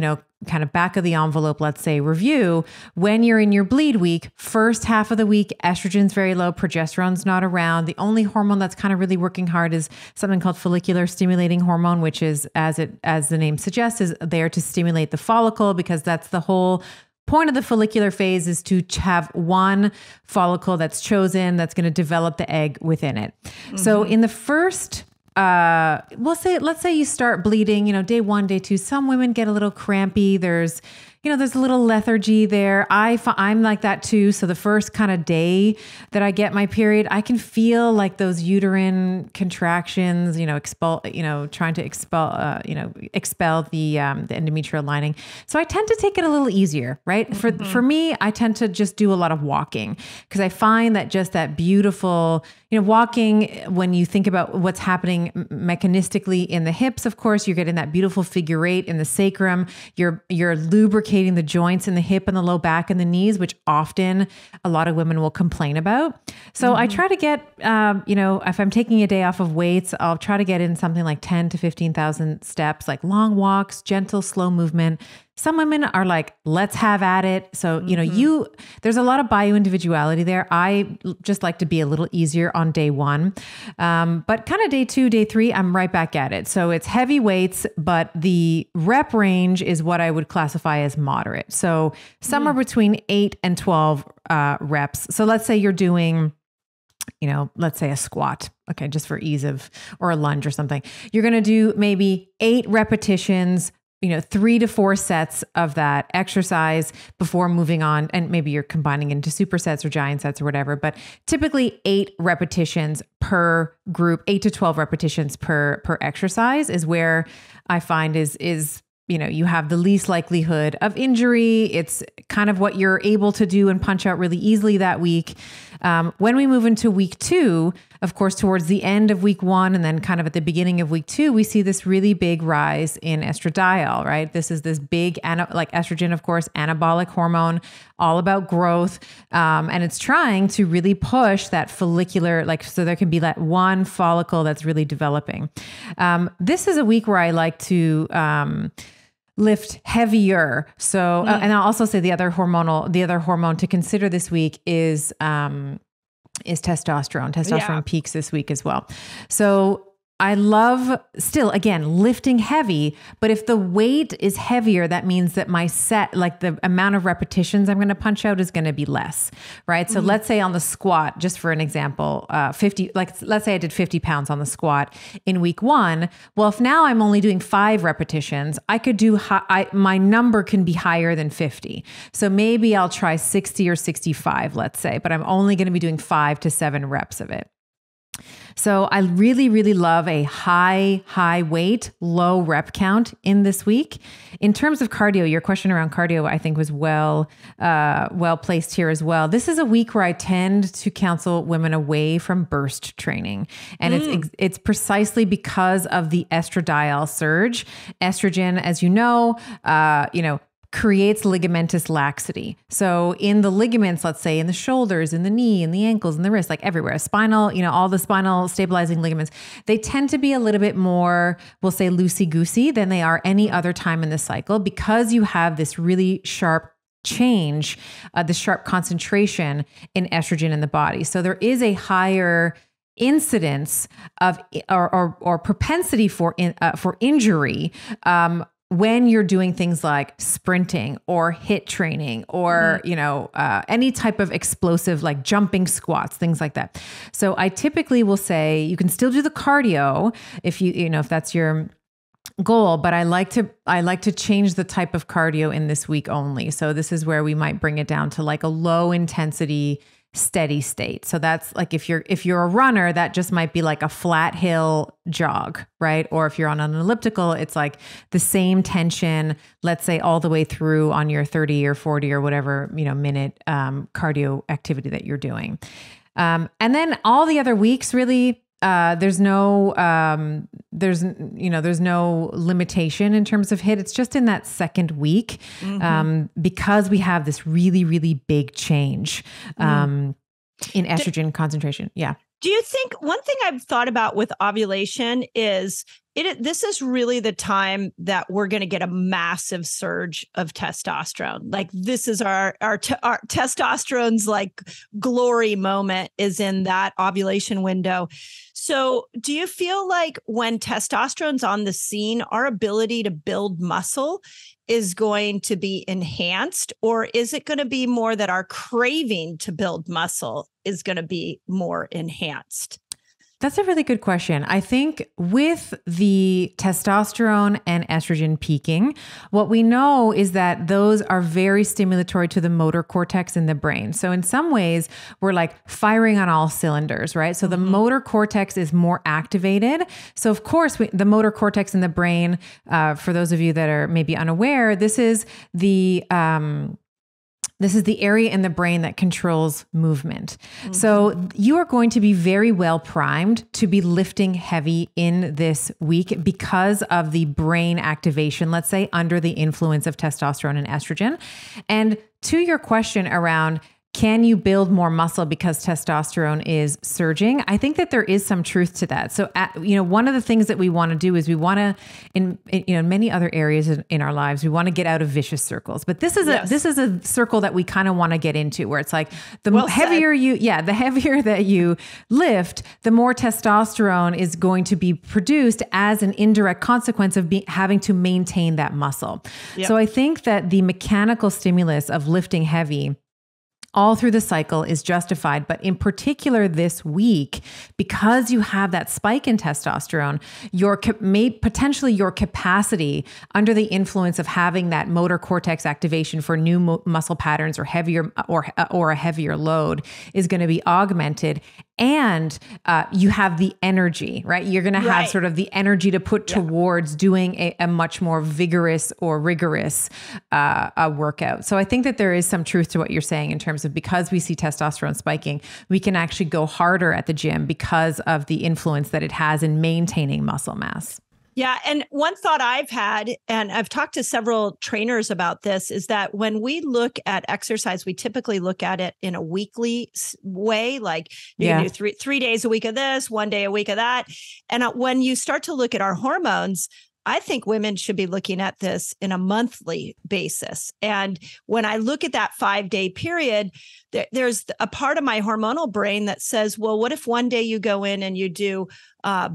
S2: kind of back of the envelope, let's say review, when you're in your bleed week, first half of the week, estrogen's very low, progesterone's not around. The only hormone that's kind of really working hard is something called follicular stimulating hormone, which is, as the name suggests, is there to stimulate the follicle, because that's the whole point of the follicular phase, is to have one follicle that's chosen that's going to develop the egg within it. Mm-hmm. So in the first, let's say you start bleeding, day 1, day 2, some women get a little crampy. There's, there's a little lethargy there. I'm like that too. So the first kind of day that I get my period, I can feel like those uterine contractions, trying to expel the endometrial lining. So I tend to take it a little easier, right? For me, I tend to just do a lot of walking because I find that just that beautiful, walking, when you think about what's happening mechanistically in the hips, of course, you're getting that beautiful figure eight in the sacrum. You're lubricating the joints in the hip and the low back and the knees, which often a lot of women will complain about. So I try to get, if I'm taking a day off of weights, I'll try to get in something like 10 to 15,000 steps, like long walks, gentle, slow movement. Some women are like, let's have at it. So, there's a lot of bio-individuality there. I just like to be a little easier on day one. But kind of day 2, day 3, I'm right back at it. So it's heavy weights, but the rep range is what I would classify as moderate. So somewhere between 8 and 12 reps. So let's say you're doing, let's say a squat, okay, just for ease of, or a lunge or something. You're going to do maybe 8 repetitions, 3 to 4 sets of that exercise before moving on. And maybe you're combining into supersets or giant sets or whatever, but typically 8 repetitions per group, 8 to 12 repetitions per exercise is where I find is you have the least likelihood of injury. It's kind of what you're able to do and punch out really easily that week. When we move into week 2, of course, towards the end of week 1 and then kind of at the beginning of week 2, we see this really big rise in estradiol, right? This is this big, like estrogen, of course, anabolic hormone, all about growth. And it's trying to really push that follicular, so there can be that one follicle that's really developing. This is a week where I like to, lift heavier. So, and I'll also say the other hormone to consider this week is testosterone. Testosterone peaks this week as well. So I love still, again, lifting heavy, but if the weight is heavier, that means that my set, like the amount of repetitions I'm going to punch out is going to be less, right? So let's say on the squat, just for an example, 50, let's say I did 50 pounds on the squat in week 1. Well, if now I'm only doing 5 repetitions, I could do, my number can be higher than 50. So maybe I'll try 60 or 65, let's say, but I'm only going to be doing 5 to 7 reps of it. So I really, really love a high weight, low rep count in this week. In terms of cardio, your question around cardio, I think was well placed here as well. This is a week where I tend to counsel women away from burst training. And it's precisely because of the estradiol surge. Estrogen, as you know, creates ligamentous laxity. So in the ligaments, let's say in the shoulders, in the knee, in the ankles, in the wrist, like everywhere, spinal, all the spinal stabilizing ligaments, they tend to be a little bit more, we'll say loosey-goosey than they are any other time in the cycle because you have this really sharp change, the sharp concentration in estrogen in the body. So there is a higher incidence of or propensity for injury when you're doing things like sprinting or HIIT training or, any type of explosive, like jumping squats, things like that. So I typically will say you can still do the cardio if if that's your goal, but I like to change the type of cardio in this week only. So this is where we might bring it down to like a low intensity steady state. So that's like, if you're a runner, that just might be like a flat hill jog, right? Or if you're on an elliptical, it's like the same tension, let's say all the way through on your 30 or 40 or whatever, minute cardio activity that you're doing. And then all the other weeks really, there's no limitation in terms of HIIT. It's just in that second week, because we have this really, really big change, in estrogen concentration. Yeah.
S4: Do you think one thing I've thought about with ovulation is this is really the time that we're going to get a massive surge of testosterone. Like this is our testosterone's like glory moment is in that ovulation window. So do you feel like when testosterone's on the scene, our ability to build muscle is going to be enhanced, or is it going to be more that our craving to build muscle is going to be more enhanced?
S2: That's a really good question. I think with the testosterone and estrogen peaking, what we know is that those are very stimulatory to the motor cortex in the brain. So in some ways, we're like firing on all cylinders, right? So the motor cortex is more activated. So of course, the motor cortex in the brain, for those of you that are maybe unaware, this is the area in the brain that controls movement. So you are going to be very well primed to be lifting heavy in this week because of the brain activation, let's say, under the influence of testosterone and estrogen. And to your question around, can you build more muscle because testosterone is surging? I think that there is some truth to that. So, one of the things that we want to do is we want to, in many other areas in our lives, we want to get out of vicious circles. But this is a circle that we kind of want to get into, where it's like the heavier that you lift, the more testosterone is going to be produced as an indirect consequence of having to maintain that muscle. Yep. So I think that the mechanical stimulus of lifting heavy all through the cycle is justified. But in particular this week, because you have that spike in testosterone, potentially your capacity under the influence of having that motor cortex activation for new muscle patterns or heavier or a heavier load is going to be augmented. And you have the energy, right? You're going to have sort of the energy to put towards doing a much more vigorous or rigorous workout. So I think that there is some truth to what you're saying in terms of, because we see testosterone spiking, we can actually go harder at the gym because of the influence that it has in maintaining muscle mass.
S4: Yeah. And one thought I've had, and I've talked to several trainers about this, is that when we look at exercise, we typically look at it in a weekly way. Like you can do three days a week of this, 1 day a week of that. And when you start to look at our hormones, I think women should be looking at this in a monthly basis. And when I look at that 5-day period, there's a part of my hormonal brain that says, well, what if one day you go in and you do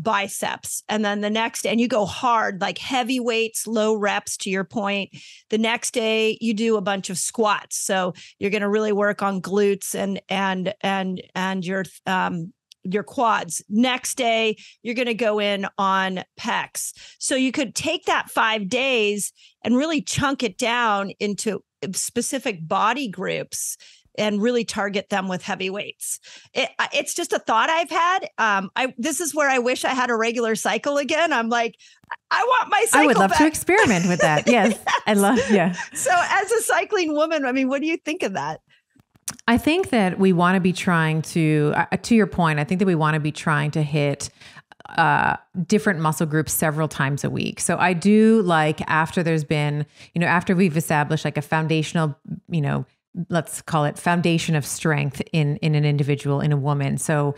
S4: biceps, and then the next day, and you go hard, like heavy weights, low reps, to your point. The next day you do a bunch of squats. So you're going to really work on glutes and your quads. Next day, you're going to go in on pecs. So you could take that 5 days and really chunk it down into specific body groups and really target them with heavy weights. It's just a thought I've had. This is where I wish I had a regular cycle again. I'm like, I want my cycle
S2: I would love
S4: back.
S2: to experiment with that. Yes. I love,
S4: So as a cycling woman, I mean, what do you think of that?
S2: I think that we want to be trying to your point, I think that we want to be trying to hit different muscle groups several times a week. So I do like, after there's been, after we've established like a foundational, let's call it foundation of strength in an individual, in a woman. So,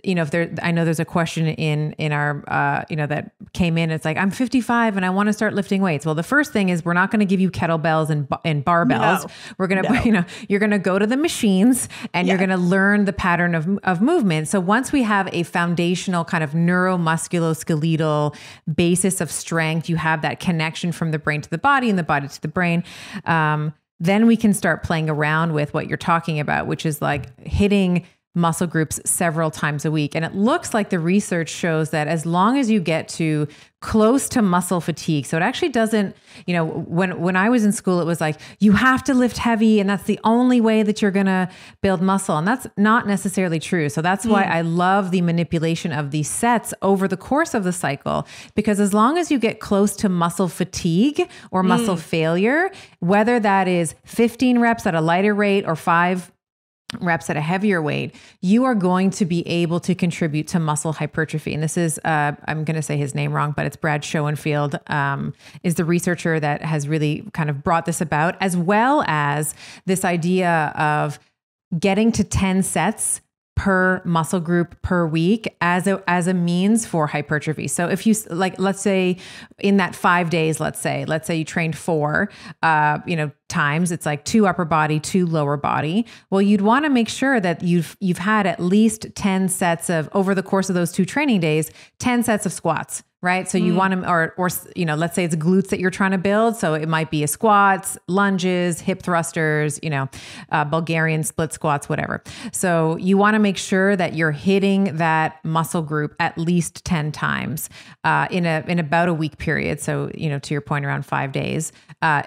S2: I know there's a question in our, that came in. It's like, I'm 55 and I want to start lifting weights. Well, the first thing is, we're not going to give you kettlebells and barbells. No, we're going to, you're going to go to the machines and you're going to learn the pattern of movement. So once we have a foundational kind of neuromusculoskeletal basis of strength, you have that connection from the brain to the body and the body to the brain. Then we can start playing around with what you're talking about, which is like hitting muscle groups several times a week. And it looks like the research shows that as long as you get to close to muscle fatigue, so it actually doesn't, when I was in school, it was like, you have to lift heavy and that's the only way that you're going to build muscle. And that's not necessarily true. So that's why I love the manipulation of these sets over the course of the cycle, because as long as you get close to muscle fatigue or muscle failure, whether that is 15 reps at a lighter rate or 5 reps at a heavier weight, you are going to be able to contribute to muscle hypertrophy. And this is, I'm going to say his name wrong, but it's Brad Schoenfield, is the researcher that has really kind of brought this about, as well as this idea of getting to 10 sets per muscle group per week as a means for hypertrophy. So if you let's say in that 5 days, let's say you trained 4, times. It's like 2 upper body, 2 lower body. Well, you'd want to make sure that you've had at least 10 sets of, over the course of those 2 training days, 10 sets of squats. Right. So you want to, or, let's say it's glutes that you're trying to build. So it might be a squats, lunges, hip thrusters, Bulgarian split squats, whatever. So you want to make sure that you're hitting that muscle group at least 10 times, in about a week period. So, to your point, around 5 days,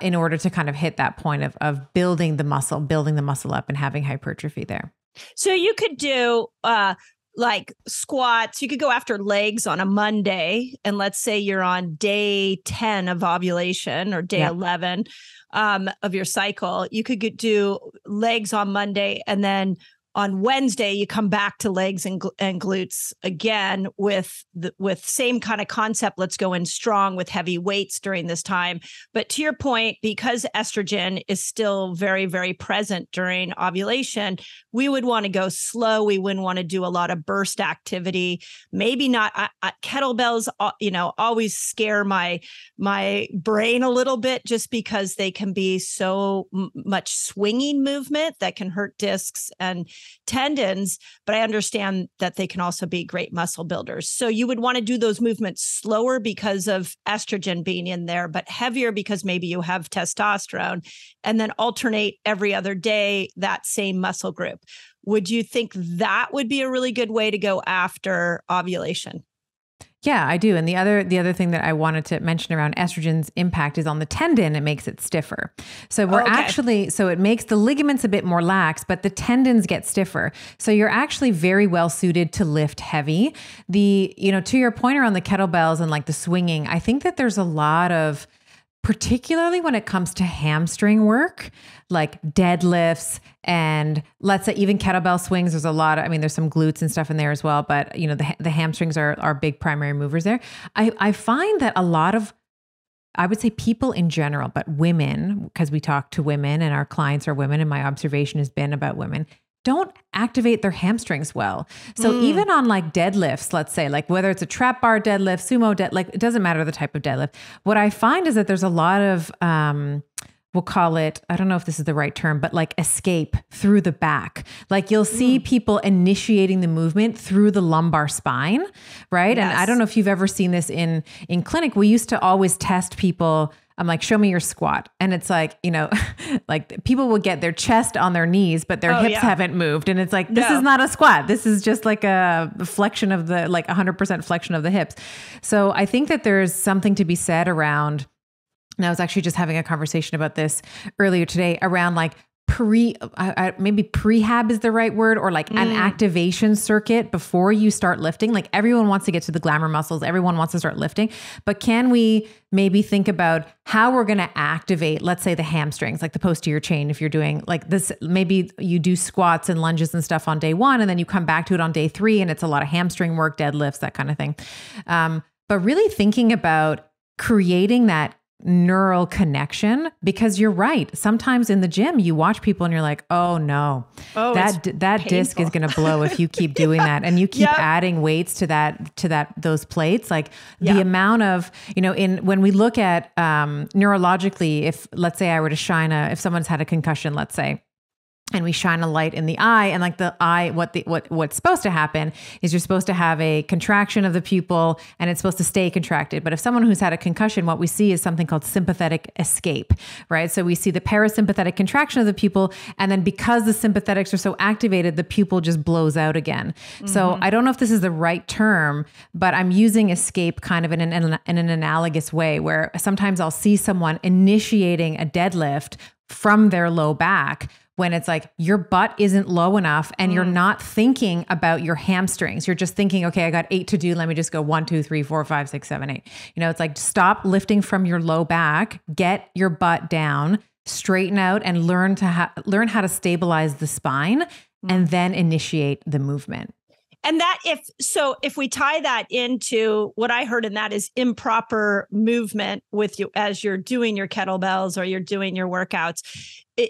S2: in order to kind of hit that point of building the muscle up and having hypertrophy there.
S4: So you could do, like squats, you could go after legs on a Monday. And let's say you're on day 10 of ovulation or day 11 of your cycle. You could do legs on Monday. And then on Wednesday, you come back to legs and glutes again with same kind of concept. Let's go in strong with heavy weights during this time. But to your point, because estrogen is still very, very present during ovulation, we would want to go slow. We wouldn't want to do a lot of burst activity. Maybe not kettlebells, always scare my brain a little bit just because they can be so much swinging movement that can hurt discs and tendons, but I understand that they can also be great muscle builders. So you would want to do those movements slower because of estrogen being in there, but heavier because maybe you have testosterone, and then alternate every other day that same muscle group. Would you think that would be a really good way to go after ovulation?
S2: Yeah, I do. And the other thing that I wanted to mention around estrogen's impact is on the tendon. It makes it stiffer. So so it makes the ligaments a bit more lax, but the tendons get stiffer. So you're actually very well suited to lift heavy. To your point around the kettlebells and like the swinging, I think that there's a lot of, particularly when it comes to hamstring work, like deadlifts and let's say even kettlebell swings. There's a lot of, there's some glutes and stuff in there as well, but the hamstrings are big primary movers there. I find that a lot of, I would say people in general, but women, because we talk to women and our clients are women, and my observation has been about women, don't activate their hamstrings well. So even on like deadlifts, let's say, like whether it's a trap bar deadlift, sumo dead, like it doesn't matter the type of deadlift. What I find is that there's a lot of, we'll call it, I don't know if this is the right term, but like escape through the back. Like you'll see people initiating the movement through the lumbar spine, right? Yes. And I don't know if you've ever seen this in clinic. We used to always test people. I'm like, show me your squat. And it's like, like people will get their chest on their knees, but their hips haven't moved. And it's like, this is not a squat. This is just like a flexion of the, like 100% flexion of the hips. So I think that there's something to be said around, and I was actually just having a conversation about this earlier today around like maybe prehab is the right word, or like an activation circuit before you start lifting. Like everyone wants to get to the glamour muscles. Everyone wants to start lifting, but can we maybe think about how we're going to activate, let's say the hamstrings, like the posterior chain. If you're doing like this, maybe you do squats and lunges and stuff on day 1, and then you come back to it on day 3 and it's a lot of hamstring work, deadlifts, that kind of thing. But really thinking about creating that neural connection, because you're right. Sometimes in the gym, you watch people and you're like, oh no, that disc is going to blow if you keep doing that. And you keep adding weights to those plates. Like the amount of, when we look at, neurologically, if let's say I were to if someone's had a concussion, let's say, and we shine a light in the eye, and like the eye, what's supposed to happen is you're supposed to have a contraction of the pupil and it's supposed to stay contracted. But if someone who's had a concussion, what we see is something called sympathetic escape, right? So we see the parasympathetic contraction of the pupil, and then because the sympathetics are so activated, the pupil just blows out again. So I don't know if this is the right term, but I'm using escape kind of in an analogous way, where sometimes I'll see someone initiating a deadlift from their low back, when it's like your butt isn't low enough and you're not thinking about your hamstrings. You're just thinking, okay, I got 8 to do. Let me just go 1, 2, 3, 4, 5, 6, 7, 8. It's like, stop lifting from your low back, get your butt down, straighten out, and learn how to stabilize the spine, and then initiate the movement.
S4: And that if we tie that into what I heard in that is improper movement with you as you're doing your kettlebells or you're doing your workouts,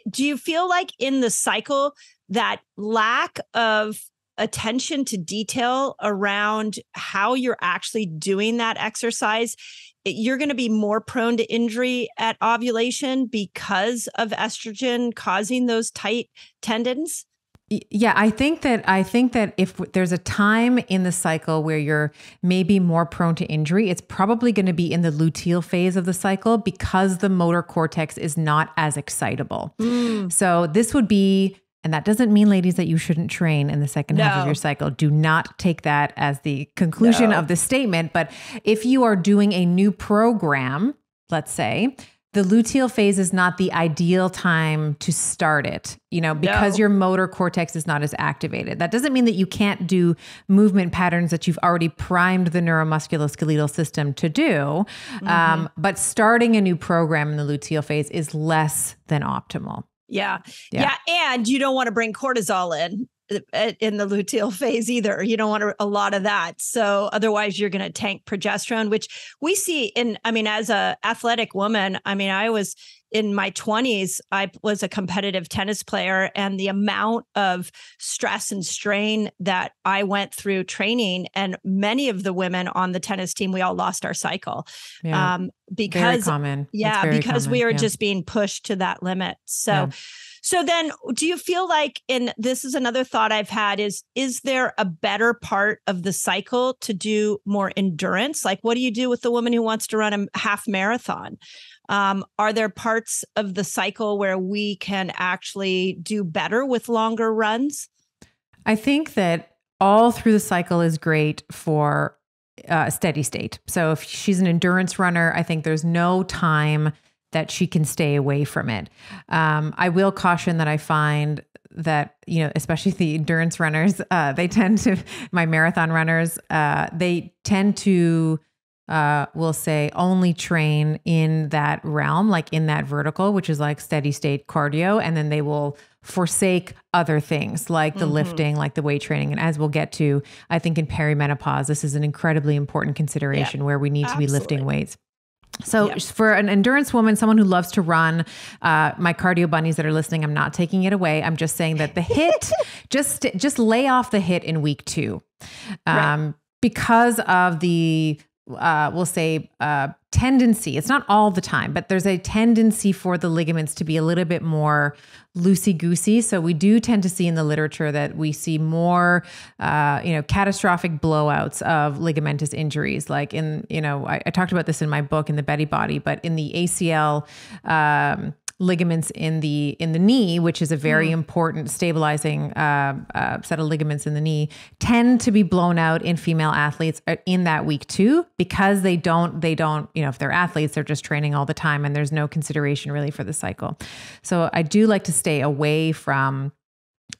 S4: do you feel like in the cycle that lack of attention to detail around how you're actually doing that exercise you're going to be more prone to injury at ovulation because of estrogen causing those tight tendons?
S2: Yeah, I think that if there's a time in the cycle where you're maybe more prone to injury, it's probably going to be in the luteal phase of the cycle because the motor cortex is not as excitable. So this would be, and that doesn't mean, ladies, that you shouldn't train in the second half of your cycle. Do not take that as the conclusion of the statement. But if you are doing a new program, let's say, the luteal phase is not the ideal time to start it, because your motor cortex is not as activated. That doesn't mean that you can't do movement patterns that you've already primed the neuromusculoskeletal system to do. But starting a new program in the luteal phase is less than optimal.
S4: Yeah. And you don't want to bring cortisol in the luteal phase either. You don't want a lot of that. So otherwise you're going to tank progesterone, which we see as a athletic woman, I was in my 20s, I was a competitive tennis player, and the amount of stress and strain that I went through training, and many of the women on the tennis team, we all lost our cycle. Because
S2: very common.
S4: Because we are just being pushed to that limit. So then do you feel like, and this is another thought I've had, is there a better part of the cycle to do more endurance? Like, what do you do with the woman who wants to run a half marathon? Are there parts of the cycle where we can actually do better with longer runs?
S2: I think that all through the cycle is great for steady state. So if she's an endurance runner, I think there's no time that she can stay away from it. I will caution that I find that, especially the endurance runners, my marathon runners, they tend to, we'll say, only train in that realm, like in that vertical, which is like steady state cardio. And then they will forsake other things like the lifting, like the weight training. And as we'll get to, I think in perimenopause, this is an incredibly important consideration where we need to be lifting weights. So for an endurance woman, someone who loves to run, my cardio bunnies that are listening, I'm not taking it away. I'm just saying that the hit, just lay off the hit in week 2, because of the, we'll say, tendency. It's not all the time, but there's a tendency for the ligaments to be a little bit more loosey-goosey. So we do tend to see in the literature that we see more, catastrophic blowouts of ligamentous injuries. Like I talked about this in my book, in the Betty Body, but in the ACL, ligaments in the knee, which is a very important stabilizing set of ligaments in the knee, tend to be blown out in female athletes in that week 2, because they don't, if they're athletes, they're just training all the time and there's no consideration really for the cycle. So I do like to stay away from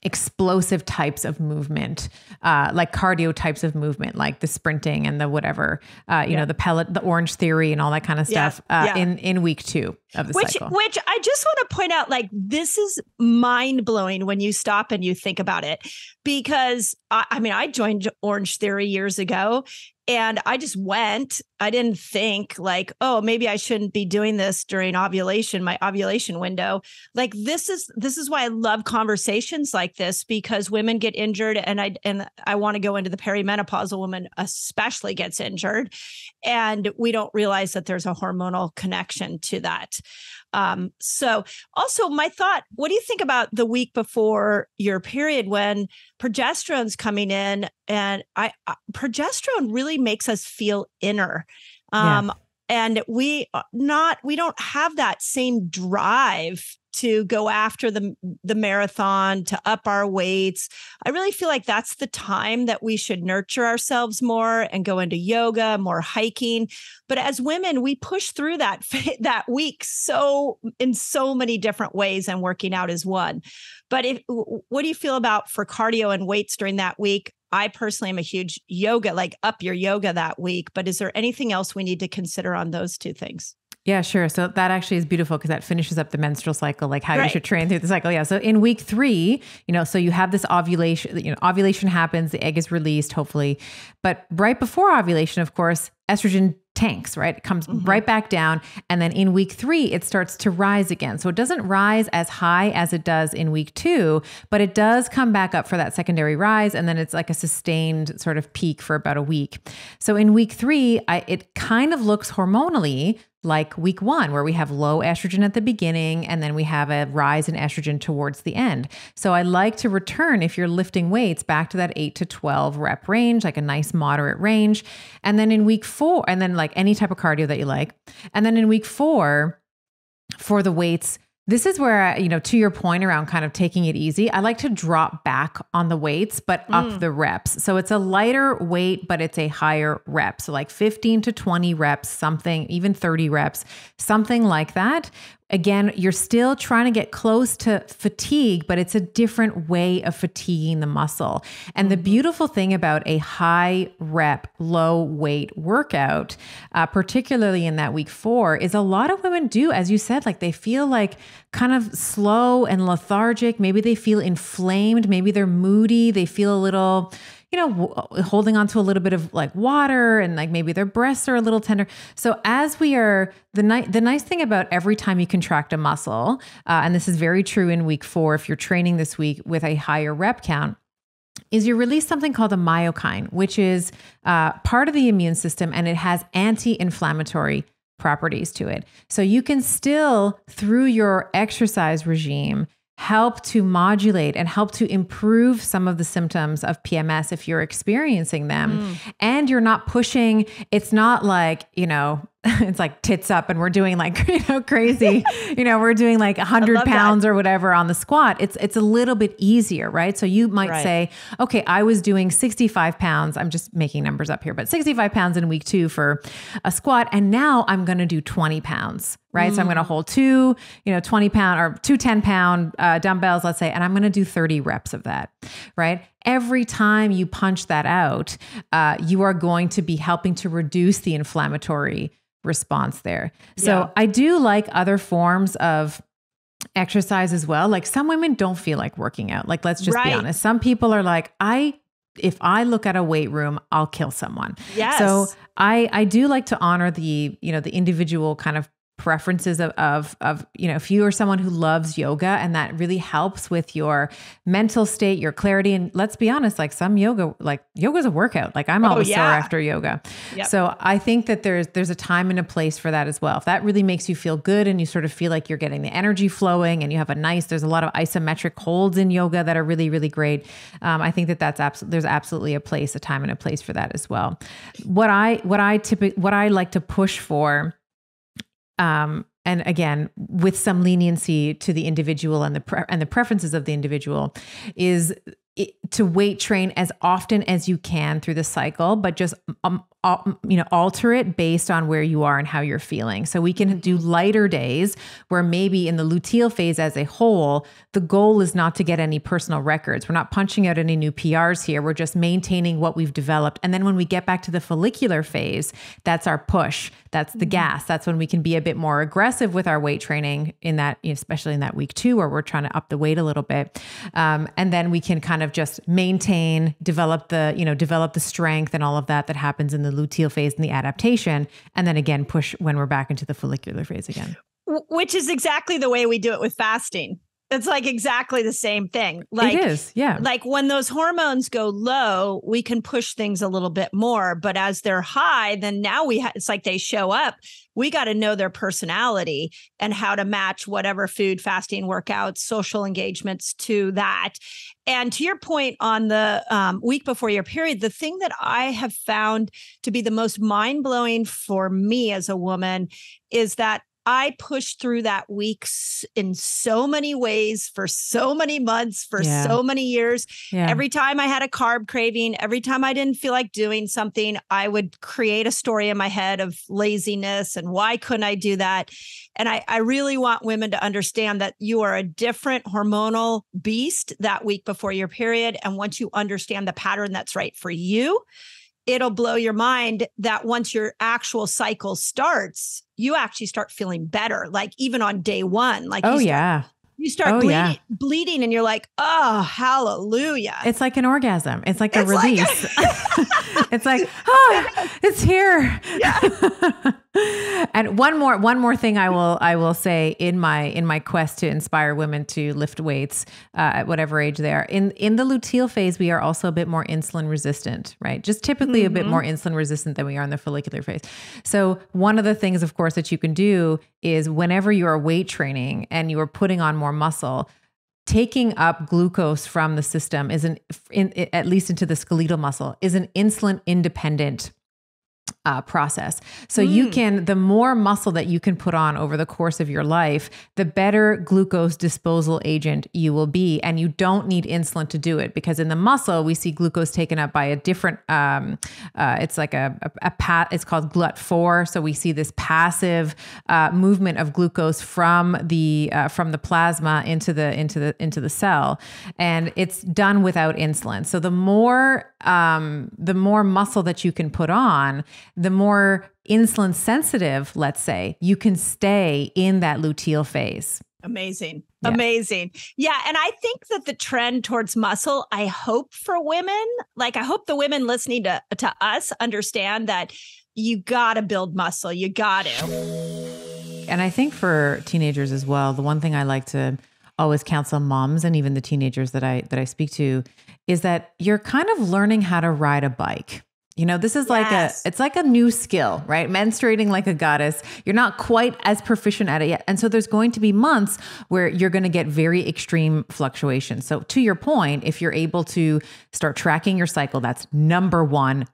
S2: explosive types of movement, like cardio types of movement, like the sprinting and the whatever, the pellet, the Orange Theory and all that kind of stuff in week 2 of the cycle.
S4: Which I just want to point out, like, this is mind blowing when you stop and you think about it, because I joined Orange Theory years ago. And I just went. I didn't think like, oh, maybe I shouldn't be doing this during ovulation, my ovulation window. Like, this is why I love conversations like this, because women get injured, and I want to go into the perimenopausal woman especially gets injured, and we don't realize that there's a hormonal connection to that. So also my thought, what do you think about the week before your period when progesterone's coming in, and progesterone really makes us feel inner. And we don't have that same drive to go after the marathon, to up our weights. I really feel like that's the time that we should nurture ourselves more and go into yoga, more hiking. But as women, we push through that week in so many different ways, and working out is one. But what do you feel about for cardio and weights during that week? I personally am a huge yoga, like up your yoga that week. But is there anything else we need to consider on those two things?
S2: Yeah, sure. So that actually is beautiful, because that finishes up the menstrual cycle, like how you should train through the cycle. Yeah. So in week 3, so you have this ovulation, ovulation happens, the egg is released, hopefully. But right before ovulation, of course, estrogen tanks, right? It comes right back down. And then in week 3, it starts to rise again. So it doesn't rise as high as it does in week 2, but it does come back up for that secondary rise. And then it's like a sustained sort of peak for about a week. So in week 3, it kind of looks hormonally like week 1, where we have low estrogen at the beginning, and then we have a rise in estrogen towards the end. So I like to return, if you're lifting weights, back to that 8 to 12 rep range, like a nice moderate range. And then in week 4, and then like any type of cardio that you like. And then in week 4, for the weights, this is where, to your point around kind of taking it easy, I like to drop back on the weights, but up the reps. So it's a lighter weight, but it's a higher rep. So like 15 to 20 reps, something, even 30 reps, something like that. Again, you're still trying to get close to fatigue, but it's a different way of fatiguing the muscle. And the beautiful thing about a high rep, low weight workout, particularly in that week 4, is a lot of women do, as you said, like they feel like kind of slow and lethargic. Maybe they feel inflamed. Maybe they're moody. They feel a little, holding on to a little bit of like water, and like maybe their breasts are a little tender. So as we are, the nice thing about every time you contract a muscle, and this is very true in week 4, if you're training this week with a higher rep count, is you release something called a myokine, which is part of the immune system, and it has anti-inflammatory properties to it. So you can still, through your exercise regime, help to modulate and help to improve some of the symptoms of PMS if you're experiencing them. And you're not pushing, it's not like, it's like tits up and we're doing like, crazy, we're doing like 100 pounds or whatever on the squat. It's a little bit easier, right? So you might say, okay, I was doing 65 pounds. I'm just making numbers up here, but 65 pounds in week 2 for a squat. And now I'm going to do 20 pounds, right? So I'm going to hold 2, 20 pound or 2 10-pound dumbbells, let's say, and I'm going to do 30 reps of that, right? Every time you punch that out, you are going to be helping to reduce the inflammatory response there. So I do like other forms of exercise as well. Like some women don't feel like working out. Like, let's just be honest. Some people are like, if I look at a weight room, I'll kill someone.
S4: Yes.
S2: So I do like to honor the individual kind of preferences of, if you are someone who loves yoga and that really helps with your mental state, your clarity. And let's be honest, like some yoga's a workout. Like I'm always sore after yoga. Yep. So I think that there's a time and a place for that as well. If that really makes you feel good and you sort of feel like you're getting the energy flowing and you have there's a lot of isometric holds in yoga that are really, really great. I think there's absolutely a time and a place for that as well. What I like to push for, and again, with some leniency to the individual and the preferences of the individual, is to weight train as often as you can through the cycle, but just alter it based on where you are and how you're feeling. So we can do lighter days where maybe in the luteal phase as a whole, the goal is not to get any personal records. We're not punching out any new PRs here. We're just maintaining what we've developed. And then when we get back to the follicular phase, that's our push. That's the gas. That's when we can be a bit more aggressive with our weight training in that, especially in that week 2, where we're trying to up the weight a little bit. And then we can kind of just maintain, develop the strength and all of that happens in the luteal phase and the adaptation. And then again, push when we're back into the follicular phase again.
S4: Which is exactly the way we do it with fasting. It's like exactly the same thing. Like,
S2: it is, yeah.
S4: Like when those hormones go low, we can push things a little bit more. But as they're high, then now it's like they show up. We got to know their personality and how to match whatever food, fasting, workouts, social engagements to that. And to your point on the week before your period, the thing that I have found to be the most mind-blowing for me as a woman is that I pushed through that week in so many ways for so many months, for so many years. Yeah. Every time I had a carb craving, every time I didn't feel like doing something, I would create a story in my head of laziness and why couldn't I do that? And I really want women to understand that you are a different hormonal beast that week before your period. And once you understand the pattern that's right for you, it'll blow your mind that once your actual cycle starts, you actually start feeling better. Like even on day 1, like, You start bleeding and you're like, oh, hallelujah.
S2: It's like an orgasm. It's like a release. It's like, oh, it's here. Yeah. And one more thing I will say in my quest to inspire women to lift weights at whatever age they are. In the luteal phase, we are also a bit more insulin resistant, right? Just typically a bit more insulin resistant than we are in the follicular phase. So one of the things, of course, that you can do is whenever you are weight training and you are putting on more muscle, taking up glucose from the system at least into the skeletal muscle, is an insulin independent process. So the more muscle that you can put on over the course of your life, the better glucose disposal agent you will be. And you don't need insulin to do it, because in the muscle, we see glucose taken up by a different, it's like it's called GLUT4. So we see this passive movement of glucose from the plasma into the cell, and it's done without insulin. So the more muscle that you can put on, the more insulin sensitive, let's say, you can stay in that luteal phase.
S4: Amazing. Yeah. Amazing. Yeah. And I think that the trend towards muscle, I hope for women, I hope the women listening to us understand that you got to build muscle. You got to.
S2: And I think for teenagers as well, the one thing I like to always counsel moms and even the teenagers that I speak to is that you're kind of learning how to ride a bike. You know, this is it's like a new skill, right? Menstruating like a goddess. You're not quite as proficient at it yet. And so there's going to be months where you're going to get very extreme fluctuations. So to your point, if you're able to start tracking your cycle, that's number one,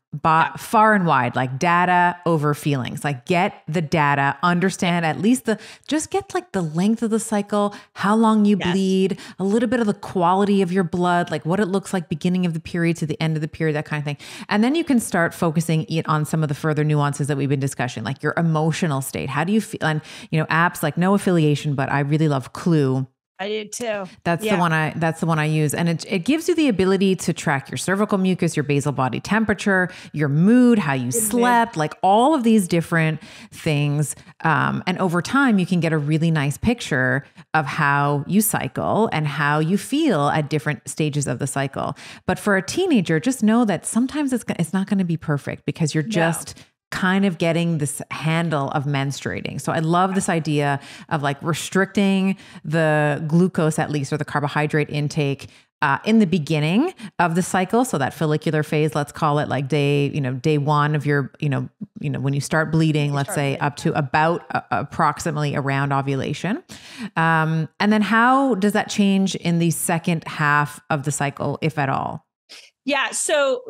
S2: far and wide, like data over feelings. Like get the data, understand at least just get like the length of the cycle, how long you bleed, a little bit of the quality of your blood, like what it looks like beginning of the period to the end of the period, that kind of thing. And then you can start focusing on some of the further nuances that we've been discussing, like your emotional state. How do you feel? And, apps like no affiliation, but I really love Clue.
S4: I do too.
S2: That's the one I use. And it gives you the ability to track your cervical mucus, your basal body temperature, your mood, how you slept, like all of these different things. And over time, you can get a really nice picture of how you cycle and how you feel at different stages of the cycle. But for a teenager, just know that sometimes it's not going to be perfect, because you're just kind of getting this handle of menstruating. So I love this idea of like restricting the glucose, at least, or the carbohydrate intake in the beginning of the cycle. So that follicular phase, let's call it like day one of your, when you start bleeding, let's say up to about approximately around ovulation. And then how does that change in the second half of the cycle, if at all?
S4: Yeah. So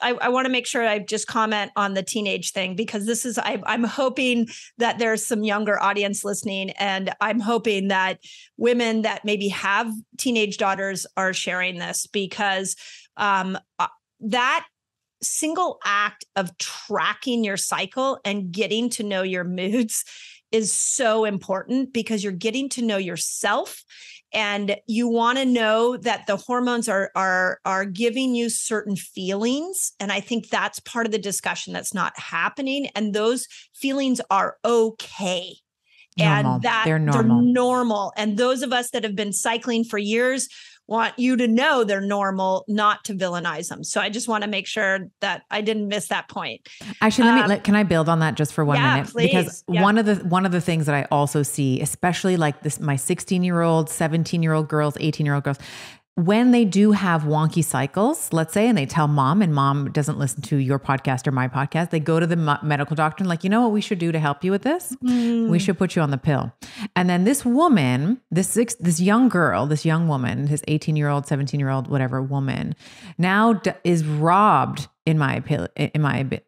S4: I want to make sure I just comment on the teenage thing, because this is, I'm hoping that there's some younger audience listening, and I'm hoping that women that maybe have teenage daughters are sharing this, because that single act of tracking your cycle and getting to know your moods is so important, because you're getting to know yourself. And you want to know that the hormones are giving you certain feelings. And I think that's part of the discussion that's not happening. And those feelings are okay.
S2: Normal.
S4: And that
S2: they're normal.
S4: And those of us that have been cycling for years want you to know they're normal, not to villainize them. So I just want to make sure that I didn't miss that point.
S2: Actually, can I build on that just for 1 minute?
S4: Please.
S2: Because one of the things that I also see, especially like this, my 16-year-old, 17-year-old girls, 18-year-old girls, when they do have wonky cycles, let's say, and they tell mom, and mom doesn't listen to your podcast or my podcast, they go to the medical doctor and like, you know what we should do to help you with this? We should put you on the pill. And then this woman, this young girl, this young woman, this 18-year-old, 17-year-old, whatever woman, now is robbed, in my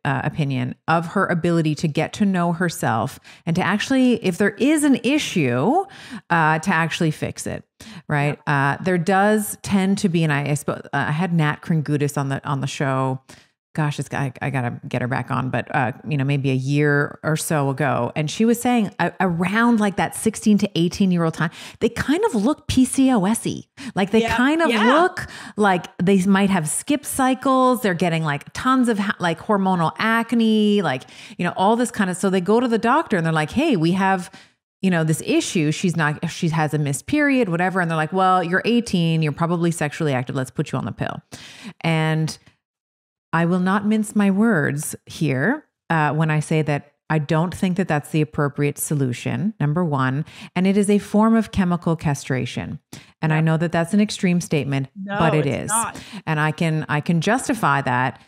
S2: opinion, of her ability to get to know herself and to actually, if there is an issue, to actually fix it. Right. There does tend to be, and I I had Nat Kringoudis on the show. Gosh, I gotta get her back on, but maybe a year or so ago, and she was saying around like that 16 to 18-year-old time, they kind of look PCOS-y. Like they kind of look like they might have skipped cycles. They're getting like tons of like hormonal acne, like all this kind of. So they go to the doctor and they're like, "Hey, we have this issue. She has a missed period, whatever. And they're like, well, you're 18, you're probably sexually active. Let's put you on the pill. And I will not mince my words here when I say that I don't think that that's the appropriate solution, number one. And it is a form of chemical castration. And I know that that's an extreme statement, but it is. Not. And I can justify that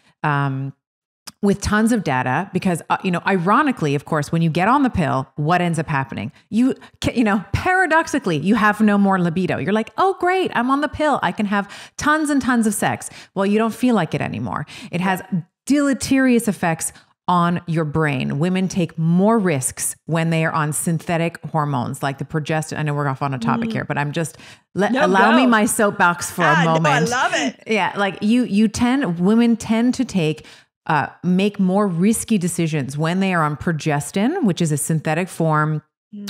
S2: with tons of data because, ironically, of course, when you get on the pill, what ends up happening? Paradoxically, you have no more libido. You're like, oh, great, I'm on the pill. I can have tons and tons of sex. Well, you don't feel like it anymore. It has deleterious effects on your brain. Women take more risks when they are on synthetic hormones like the progesterone. I know we're off on a topic here, but I'm just allow me my soapbox for a moment.
S4: No, I love it.
S2: Yeah, like women tend to make more risky decisions when they are on progestin, which is a synthetic form.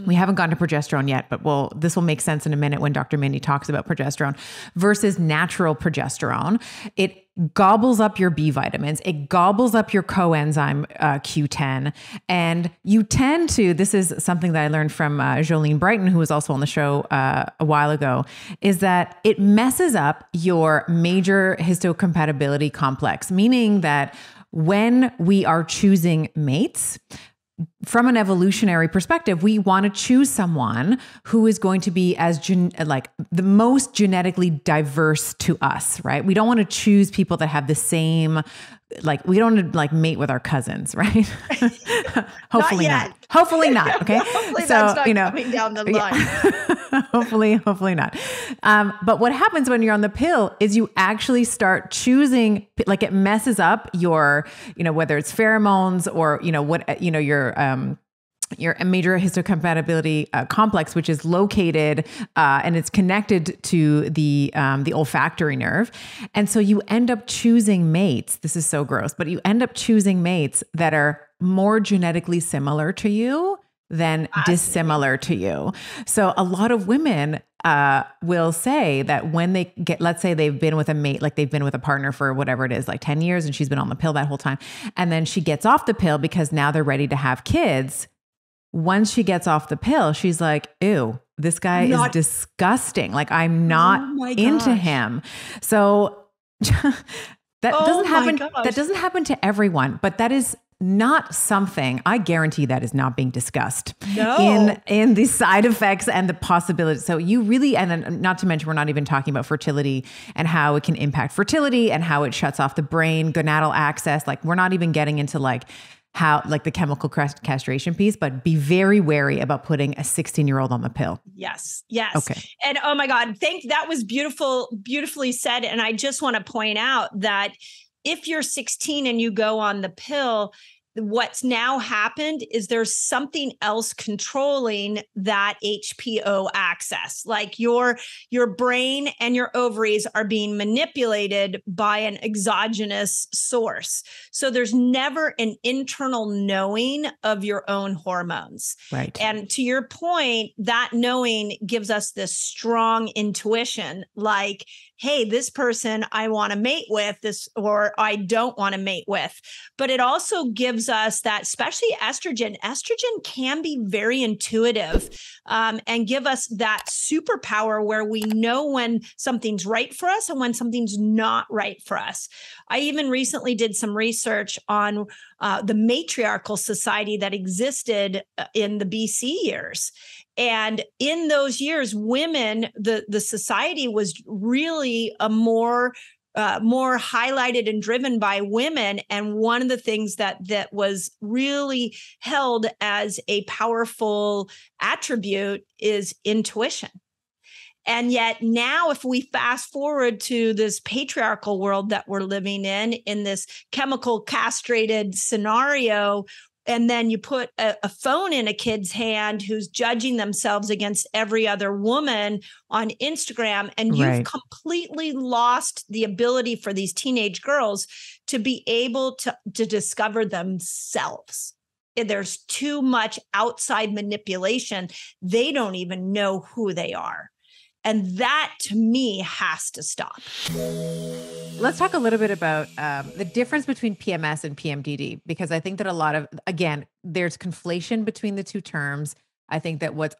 S2: We haven't gotten to progesterone yet, but this will make sense in a minute when Dr. Mindy talks about progesterone versus natural progesterone. It gobbles up your B vitamins. It gobbles up your coenzyme Q10. And you tend to, this is something that I learned from Jolene Brighton, who was also on the show a while ago, is that it messes up your major histocompatibility complex, meaning that when we are choosing mates, from an evolutionary perspective, we want to choose someone who is going to be the most genetically diverse to us, right? We don't want to choose people that have the same, we don't want to mate with our cousins, right? Hopefully not. Hopefully not. Okay.
S4: Hopefully that's not coming down the line.
S2: Yeah. hopefully not. But what happens when you're on the pill is you actually start choosing, it messes up your, whether it's pheromones or, your major histocompatibility complex, which is located and it's connected to the olfactory nerve. And so you end up choosing mates. This is so gross, but you end up choosing mates that are more genetically similar to you than dissimilar to you. So a lot of women will say that when they get, let's say they've been with a mate, they've been with a partner for whatever it is, 10 years, and she's been on the pill that whole time. And then she gets off the pill because now they're ready to have kids. Once she gets off the pill, she's like, ew, this guy is disgusting. I'm not into him. So that doesn't happen. That doesn't happen to everyone, but that is not something, I guarantee that is not being discussed in the side effects and the possibilities. So you really, and then not to mention, we're not even talking about fertility and how it can impact fertility and how it shuts off the brain, gonadal access. We're not even getting into how the chemical castration piece, but be very wary about putting a 16-year-old on the pill.
S4: Yes.
S2: Okay.
S4: And oh my God, that was beautifully said. And I just want to point out that if you're 16 and you go on the pill, what's now happened is there's something else controlling that HPO access. Your brain and your ovaries are being manipulated by an exogenous source. So there's never an internal knowing of your own hormones.
S2: Right.
S4: And to your point, that knowing gives us this strong intuition, hey, this person I want to mate with, or I don't want to mate with. But it also gives us that, especially estrogen. Estrogen can be very intuitive and give us that superpower where we know when something's right for us and when something's not right for us. I even recently did some research on the matriarchal society that existed in the BC years. And in those years, women, the society was really a more highlighted and driven by women. And one of the things that was really held as a powerful attribute is intuition. And yet now, if we fast forward to this patriarchal world that we're living in this chemical castrated scenario, and then you put a phone in a kid's hand who's judging themselves against every other woman on Instagram, and you've completely lost the ability for these teenage girls to be able to discover themselves. There's too much outside manipulation. They don't even know who they are. And that, to me, has to stop.
S2: Let's talk a little bit about the difference between PMS and PMDD, because I think that there's conflation between the two terms. I think that what's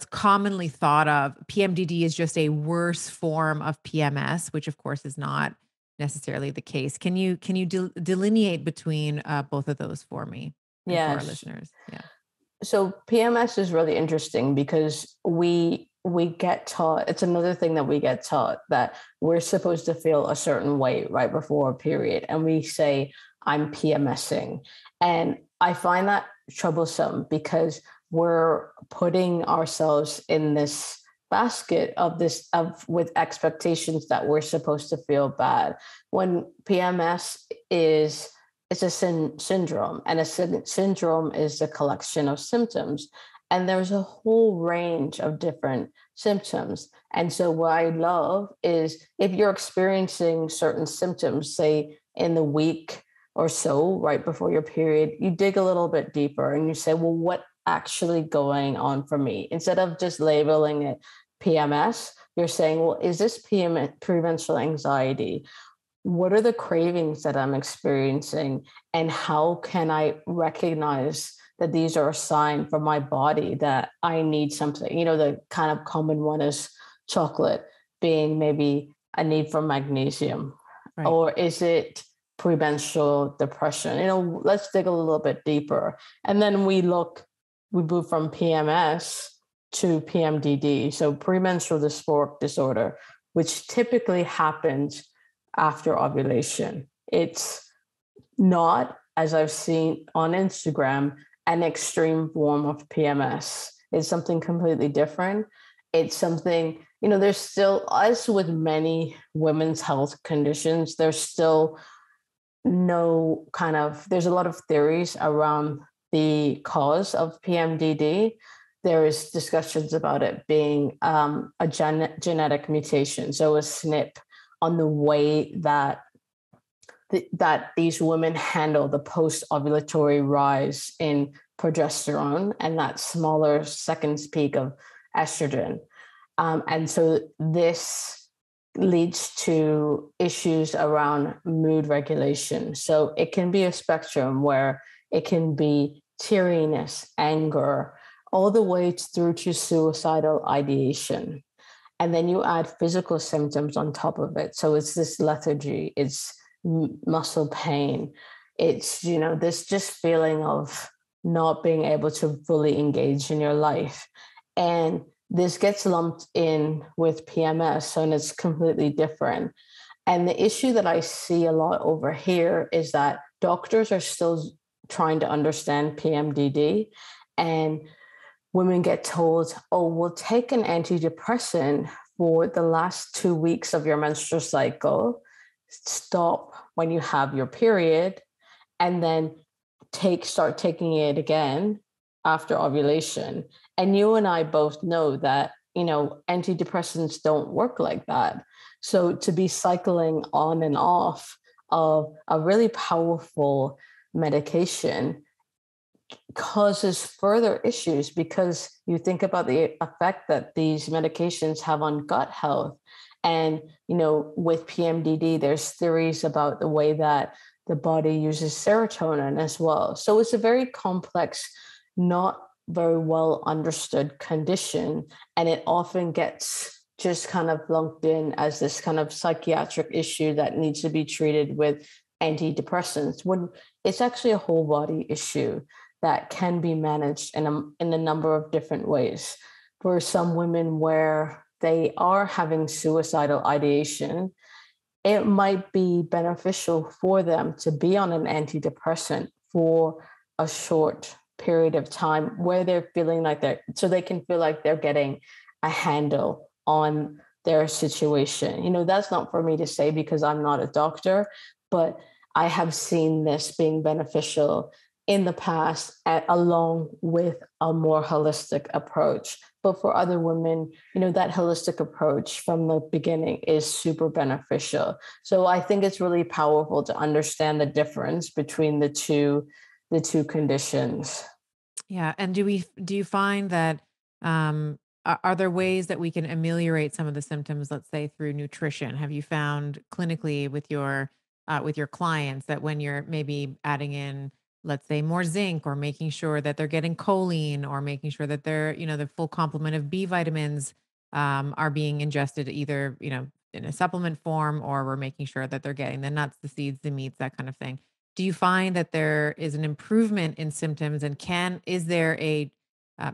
S2: commonly thought of, PMDD is just a worse form of PMS, which of course is not necessarily the case. Can you delineate between both of those for me and for our
S5: Yes.
S2: listeners? Yeah.
S5: So PMS is really interesting because we get taught, it's another thing that we get taught, that we're supposed to feel a certain way right before a period. And we say, I'm PMSing. And I find that troublesome because we're putting ourselves in this basket with expectations that we're supposed to feel bad, when PMS is, it's a syndrome, and a syndrome is a collection of symptoms, and there's a whole range of different symptoms. And so what I love is, if you're experiencing certain symptoms, say in the week or so right before your period, you dig a little bit deeper and you say, well, what actually going on for me? Instead of just labeling it PMS, you're saying, well, is this premenstrual anxiety? What are the cravings that I'm experiencing? And how can I recognize that these are a sign from my body that I need something? The kind of common one is chocolate being maybe a need for magnesium,
S2: Right.
S5: or is it premenstrual depression? Let's dig a little bit deeper. And then we move from PMS to PMDD. So premenstrual dysphoric disorder, which typically happens after ovulation. It's not, as I've seen on Instagram, an extreme form of PMS. It's something completely different. It's something, there's still, as with many women's health conditions, there's still there's a lot of theories around the cause of PMDD. There is discussions about it being a genetic mutation, so a SNP, on the way that these women handle the post-ovulatory rise in progesterone and that smaller second peak of estrogen. And so this leads to issues around mood regulation. So it can be a spectrum where it can be teariness, anger, all the way through to suicidal ideation. And then you add physical symptoms on top of it. So it's this lethargy, it's muscle pain, it's, this just feeling of not being able to fully engage in your life. And this gets lumped in with PMS, and it's completely different. And the issue that I see a lot over here is that doctors are still trying to understand PMDD, and women get told, oh, we'll take an antidepressant for the last 2 weeks of your menstrual cycle, stop when you have your period, and then start taking it again after ovulation. And you and I both know that, antidepressants don't work like that. So to be cycling on and off of a really powerful medication causes further issues, because you think about the effect that these medications have on gut health. And, with PMDD, there's theories about the way that the body uses serotonin as well. So it's a very complex, not very well understood condition. And it often gets just kind of lumped in as this kind of psychiatric issue that needs to be treated with antidepressants, when it's actually a whole body issue that can be managed in a number of different ways. For some women where they are having suicidal ideation, it might be beneficial for them to be on an antidepressant for a short period of time where they're feeling like so they can feel like they're getting a handle on their situation. That's not for me to say because I'm not a doctor, but I have seen this being beneficial in the past, along with a more holistic approach. But for other women, that holistic approach from the beginning is super beneficial. So I think it's really powerful to understand the difference between the two conditions.
S2: Yeah. And do you find that, are there ways that we can ameliorate some of the symptoms, let's say through nutrition? Have you found clinically with your clients that when you're maybe adding in let's say more zinc, or making sure that they're getting choline, or making sure that they're, the full complement of B vitamins are being ingested either, in a supplement form, or we're making sure that they're getting the nuts, the seeds, the meats, that kind of thing. Do you find that there is an improvement in symptoms, and is there a,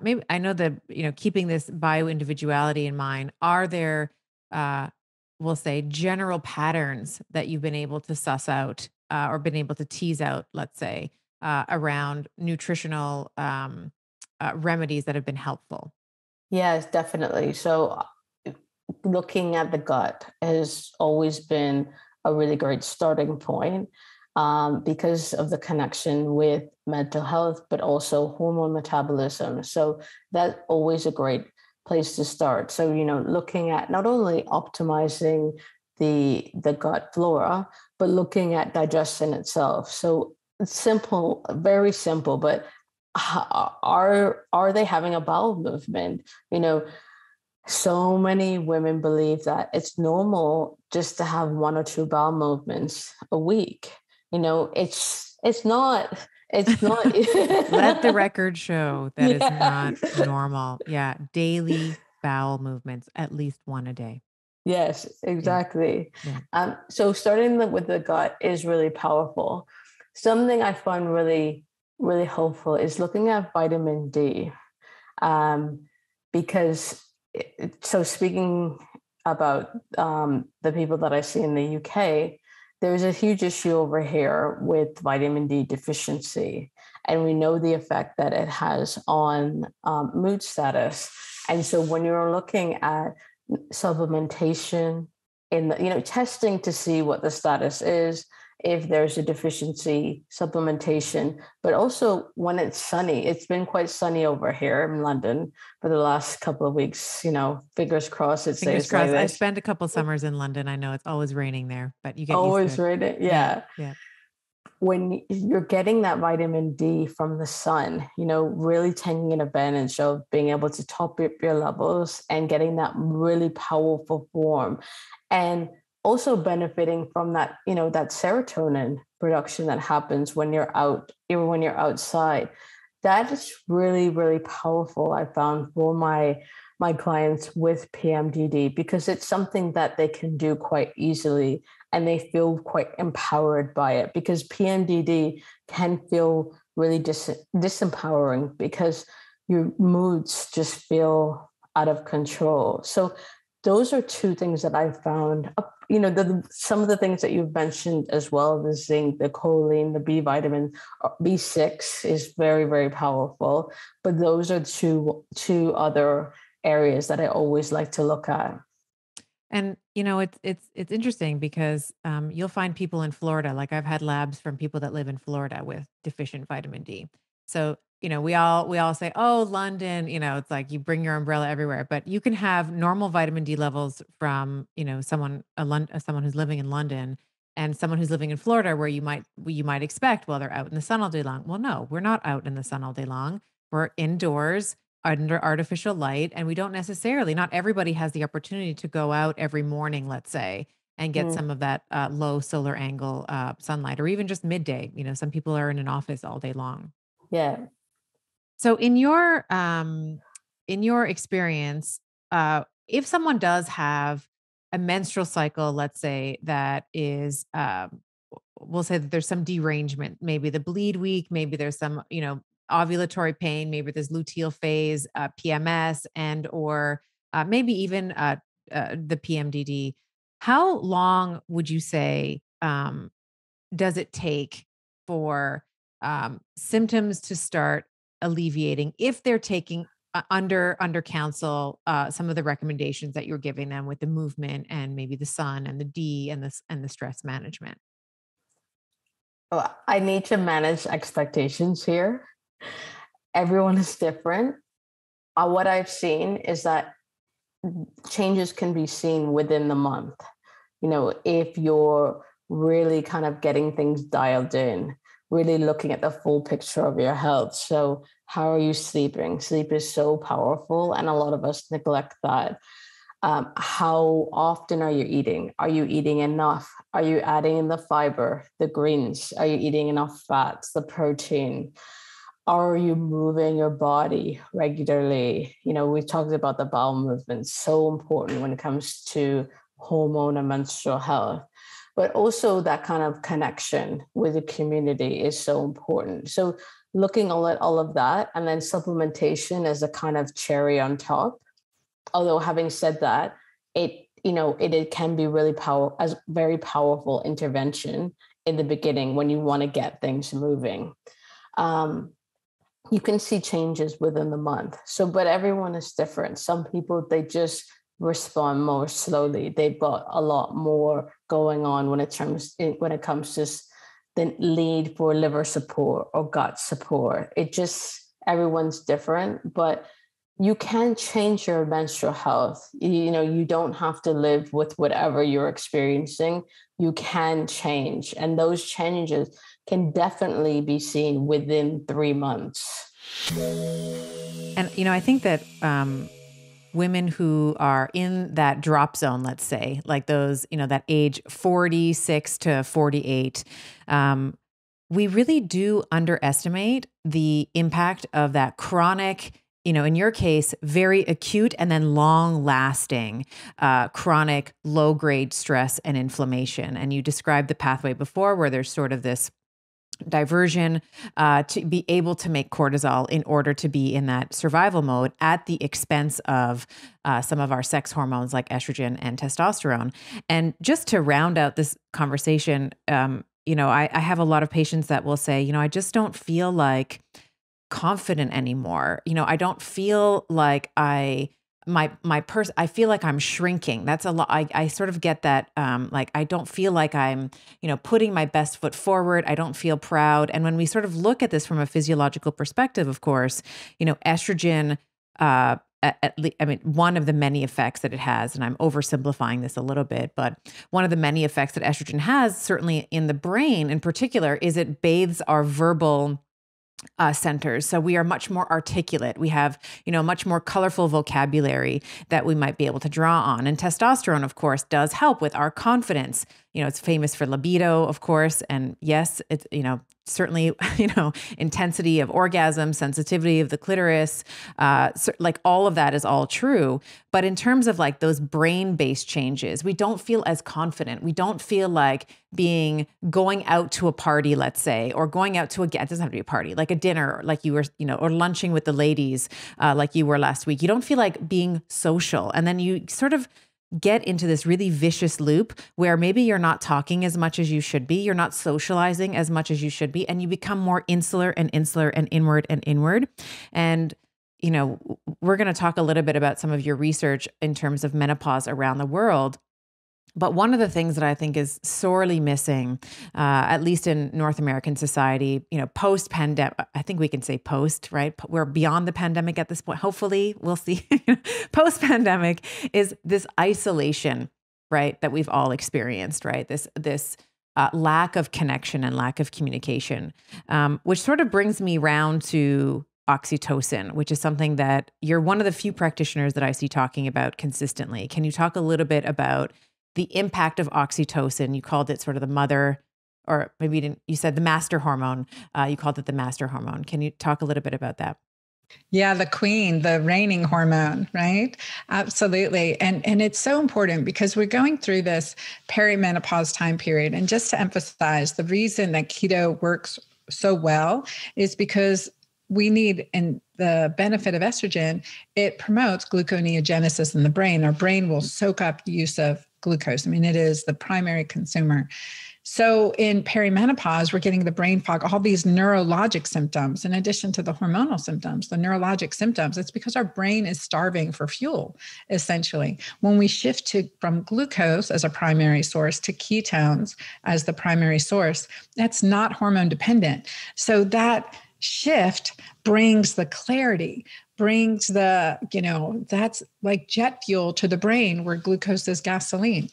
S2: maybe, I know that, keeping this bio individuality in mind, are there, we'll say, general patterns that you've been able to suss out, or been able to tease out, let's say, around nutritional remedies that have been helpful?
S5: Yes, definitely. So looking at the gut has always been a really great starting point, because of the connection with mental health, but also hormone metabolism. So that's always a great place to start. So, looking at not only optimizing the gut flora, but looking at digestion itself. So it's simple, very simple, but are they having a bowel movement? So many women believe that it's normal just to have 1 or 2 bowel movements a week. It's not. It's not.
S2: Let the record show that is not normal. Yeah. Daily bowel movements, at least one a day.
S5: Yes, exactly.
S2: Yeah.
S5: So starting with the gut is really powerful. Something I find really, really helpful is looking at vitamin D, because so speaking about the people that I see in the UK, there's a huge issue over here with vitamin D deficiency. And we know the effect that it has on mood status. And so when you're looking at supplementation in the, testing to see what the status is, if there's a deficiency, supplementation, but also when it's sunny. It's been quite sunny over here in London for the last couple of weeks, fingers crossed.
S2: Fingers crossed. I've spent a couple summers in London. I know it's always raining there, but you get
S5: always
S2: used to it.
S5: raining. Yeah.
S2: Yeah.
S5: When you're getting that vitamin D from the sun, really taking advantage of being able to top up your levels and getting that really powerful form, and also benefiting from that, that serotonin production that happens when you're out, even when you're outside. That is really, really powerful, I found, for my clients with PMDD, because it's something that they can do quite easily and they feel quite empowered by it, because PMDD can feel really disempowering because your moods just feel out of control. So those are 2 things that I found. Some of the things that you've mentioned as well, the zinc, the choline, the B vitamin, B6 is very, very powerful. But those are two other areas that I always like to look at.
S2: And it's interesting because you'll find people in Florida, like I've had labs from people that live in Florida with deficient vitamin D. So, we all say, oh, London, it's like you bring your umbrella everywhere, but you can have normal vitamin D levels from, someone who's living in London and someone who's living in Florida, where you might expect, well, they're out in the sun all day long. Well, no, we're not out in the sun all day long. We're indoors under artificial light. And we don't necessarily, not everybody has the opportunity to go out every morning, let's say, and get some of that low solar angle sunlight, or even just midday. Some people are in an office all day long.
S5: Yeah.
S2: So in your experience, if someone does have a menstrual cycle, let's say, that is, we'll say that there's some derangement, maybe the bleed week, maybe there's some, ovulatory pain, maybe there's luteal phase, PMS, and or maybe even the PMDD. How long would you say does it take for symptoms to start alleviating if they're taking under counsel some of the recommendations that you're giving them with the movement and maybe the sun and the D and the stress management?
S5: Oh, I need to manage expectations here. Everyone is different. What I've seen is that changes can be seen within the month. If you're really kind of getting things dialed in, really looking at the full picture of your health. So how are you sleeping? Sleep is so powerful, and a lot of us neglect that. How often are you eating? Are you eating enough? Are you adding in the fiber, the greens? Are you eating enough fats, the protein? Are you moving your body regularly? We talked about the bowel movement, so important when it comes to hormone and menstrual health, but also that kind of connection with the community is so important. So looking at all of that, and then supplementation as a kind of cherry on top. Although having said that, it can be very powerful intervention in the beginning when you want to get things moving. You can see changes within the month. But everyone is different. Some people, they just respond more slowly. They've got a lot more going on when it comes to the need for liver support or gut support. Everyone's different, but you can change your menstrual health. You don't have to live with whatever you're experiencing. You can change. And those changes can definitely be seen within 3 months.
S2: And, I think that women who are in that drop zone, let's say, like those, that age 46 to 48, we really do underestimate the impact of that chronic, in your case, very acute and then long lasting chronic low grade stress and inflammation. And you described the pathway before where there's sort of this diversion to be able to make cortisol in order to be in that survival mode at the expense of some of our sex hormones like estrogen and testosterone. And just to round out this conversation, I have a lot of patients that will say, I just don't feel like confident anymore. I don't feel like I feel like I'm shrinking. That's a lot. I sort of get that. I don't feel like I'm, putting my best foot forward. I don't feel proud. And when we sort of look at this from a physiological perspective, of course, estrogen, one of the many effects that it has, and I'm oversimplifying this a little bit, but one of the many effects that estrogen has, certainly in the brain in particular, is it bathes our verbal centers. So we are much more articulate. We have, much more colorful vocabulary that we might be able to draw on. And testosterone, of course, does help with our confidence. It's famous for libido, of course. And yes, it's, certainly, intensity of orgasm, sensitivity of the clitoris, like all of that is all true. But in terms of like those brain-based changes, we don't feel as confident. We don't feel like going out to a party, let's say, or going out to it doesn't have to be a party, like a dinner, like you were, or lunching with the ladies, like you were last week. You don't feel like being social. And then you sort of get into this really vicious loop where maybe you're not talking as much as you should be. You're not socializing as much as you should be. And you become more insular and inward. And, we're going to talk a little bit about some of your research in terms of menopause around the world. But one of the things that I think is sorely missing, at least in North American society, post-pandemic, I think we can say post, right? We're beyond the pandemic at this point. Hopefully, we'll see. Post-pandemic is this isolation, right, that we've all experienced, right? This lack of connection and lack of communication, which sort of brings me round to oxytocin, which is something that you're one of the few practitioners that I see talking about consistently. Can you talk a little bit about the impact of oxytocin? You called it sort of the mother, or maybe you didn't, you said the master hormone. You called it the master hormone. Can you talk a little bit about that?
S1: Yeah, the queen, the reigning hormone, right? Absolutely. And it's so important because we're going through this perimenopause time period. And just to emphasize, the reason that keto works so well is because we need, and the benefit of estrogen, it promotes gluconeogenesis in the brain. Our brain will soak up the use of glucose. It is the primary consumer. So in perimenopause, we're getting the brain fog, all these neurologic symptoms, in addition to the hormonal symptoms, the neurologic symptoms. It's because our brain is starving for fuel, essentially. When we shift from glucose as a primary source to ketones as the primary source, that's not hormone dependent. So that shift brings the clarity, brings the, that's like jet fuel to the brain where glucose is gasoline.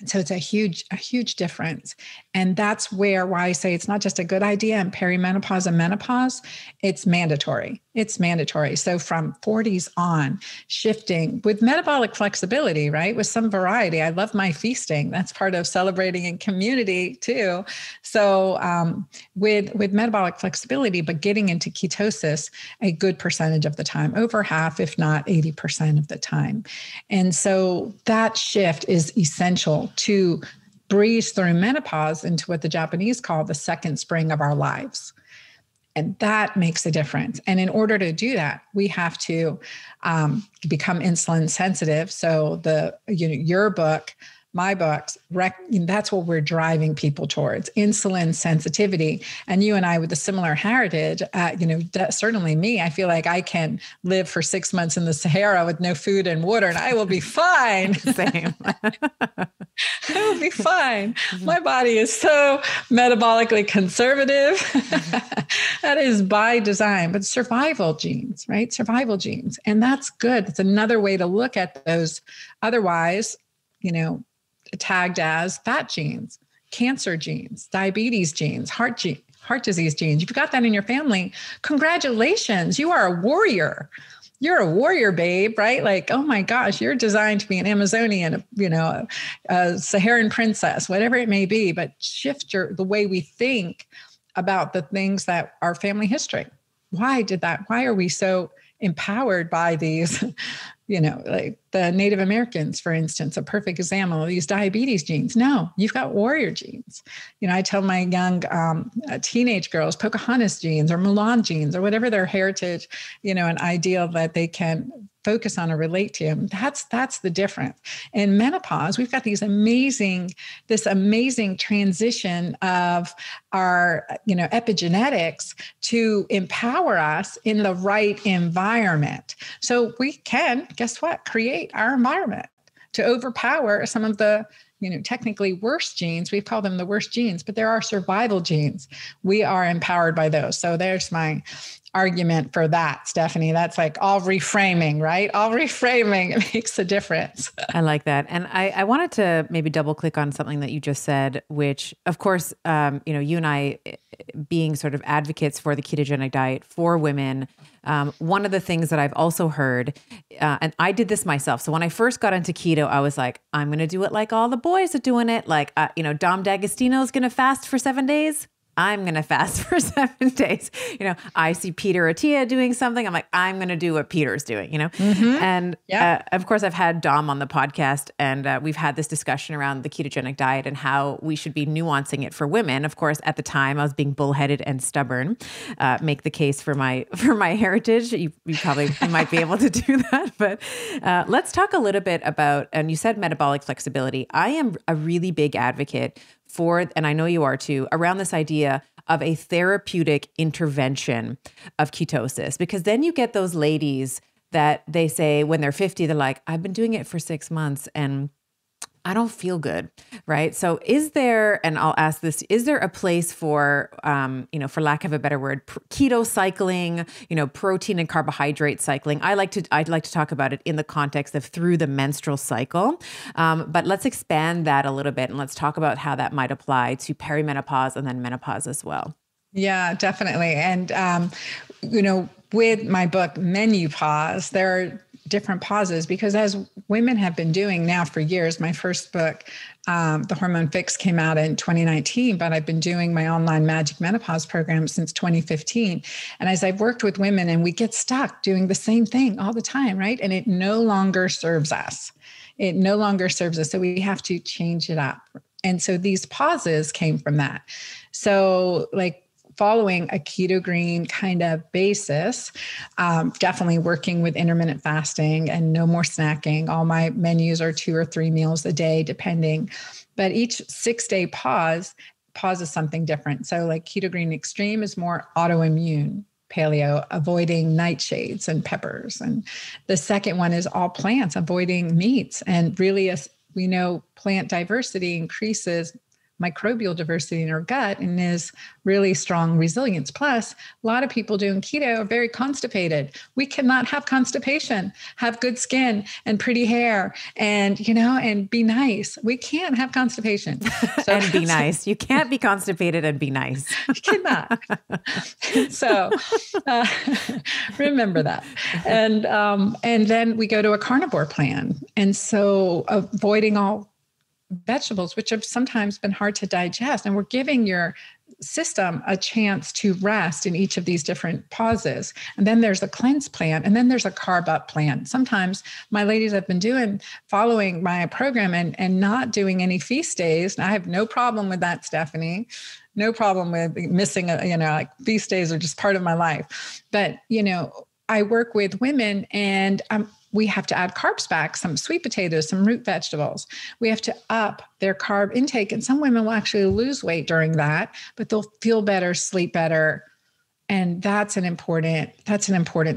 S1: So it's a huge difference. And that's why I say it's not just a good idea in perimenopause and menopause, it's mandatory. It's mandatory. So from 40s on, shifting with metabolic flexibility, right? With some variety. I love my feasting. That's part of celebrating in community too. So with metabolic flexibility, but getting into ketosis a good percentage of the time, over half, if not 80% of the time. And so that shift is essential to breeze through menopause into what the Japanese call the second spring of our lives. And that makes a difference. And in order to do that, we have to become insulin sensitive. So your book, my books, that's what we're driving people towards, insulin sensitivity. And you and I, with a similar heritage, certainly me, I feel like I can live for 6 months in the Sahara with no food and water, and I will be fine.
S2: Same.
S1: I will be fine. My body is so metabolically conservative. That is by design, but survival genes, right? Survival genes. And that's good. It's another way to look at those otherwise, tagged as fat genes, cancer genes, diabetes genes, heart disease genes. You've got that in your family. Congratulations. You are a warrior. You're a warrior, babe, right? Like, oh my gosh, you're designed to be an Amazonian, a Saharan princess, whatever it may be, but shift the way we think about the things that our family history. Why are we so empowered by these, like the Native Americans, for instance, a perfect example of these diabetes genes? No, you've got warrior genes. I tell my young teenage girls, Pocahontas genes or Mulan genes or whatever their heritage, an ideal that they can focus on or relate to. That's the difference. In menopause, we've got this amazing transition of our, epigenetics to empower us in the right environment. So we can, guess what, create our environment to overpower some of the, technically worse genes. We call them the worst genes, but there are survival genes. We are empowered by those. So there's my argument for that, Stephanie. That's like all reframing, right? All reframing, it makes a difference.
S2: I like that. And I wanted to maybe double click on something that you just said, which of course, you and I being sort of advocates for the ketogenic diet for women, one of the things that I've also heard, and I did this myself. So when I first got into keto, I was like, I'm going to do it like all the boys are doing it. Like, Dom D'Agostino is going to fast for 7 days. I'm going to fast for 7 days. I see Peter Attia doing something. I'm like, I'm going to do what Peter's doing,
S1: Mm-hmm.
S2: And of course I've had Dom on the podcast, and we've had this discussion around the ketogenic diet and how we should be nuancing it for women. Of course, at the time I was being bullheaded and stubborn, make the case for my heritage. You might be able to do that, but let's talk a little bit about, and you said metabolic flexibility. I am a really big advocate for, and I know you are too, around this idea of a therapeutic intervention of ketosis, because then you get those ladies that they say when they're 50, they're like, I've been doing it for 6 months and I don't feel good, right? So is there, and I'll ask this, is there a place for, for lack of a better word, keto cycling, protein and carbohydrate cycling? I'd like to talk about it in the context of through the menstrual cycle. But let's expand that a little bit and let's talk about how that might apply to perimenopause and then menopause as well.
S1: Yeah, definitely. And, with my book, Menopause, there are different pauses because as women have been doing now for years, my first book, The Hormone Fix, came out in 2019, but I've been doing my online Magic Menopause program since 2015. And as I've worked with women and we get stuck doing the same thing all the time, right? And it no longer serves us. So we have to change it up. And so these pauses came from that. So like, following a keto green kind of basis, definitely working with intermittent fasting and no more snacking. All my menus are 2 or 3 meals a day, depending. But each 6-day pause is something different. So like keto green extreme is more autoimmune paleo, avoiding nightshades and peppers. And the second one is all plants, avoiding meats. And really, as we know, plant diversity increases microbial diversity in our gut and is really strong resilience. Plus, a lot of people doing keto are very constipated. We cannot have constipation, have good skin and pretty hair and, and be nice. We can't have constipation. So,
S2: and be nice. You can't be constipated and be nice.
S1: You cannot. So remember that. And then we go to a carnivore plan. And so avoiding all vegetables, which have sometimes been hard to digest. And we're giving your system a chance to rest in each of these different pauses. And then there's a cleanse plan. And then there's a carb up plan. Sometimes my ladies have been following my program and not doing any feast days. And I have no problem with that, Stephanie. No problem with missing, like feast days are just part of my life. But, I work with women and we have to add carbs back, some sweet potatoes, some root vegetables. We have to up their carb intake. And some women will actually lose weight during that, but they'll feel better, sleep better. And that's an important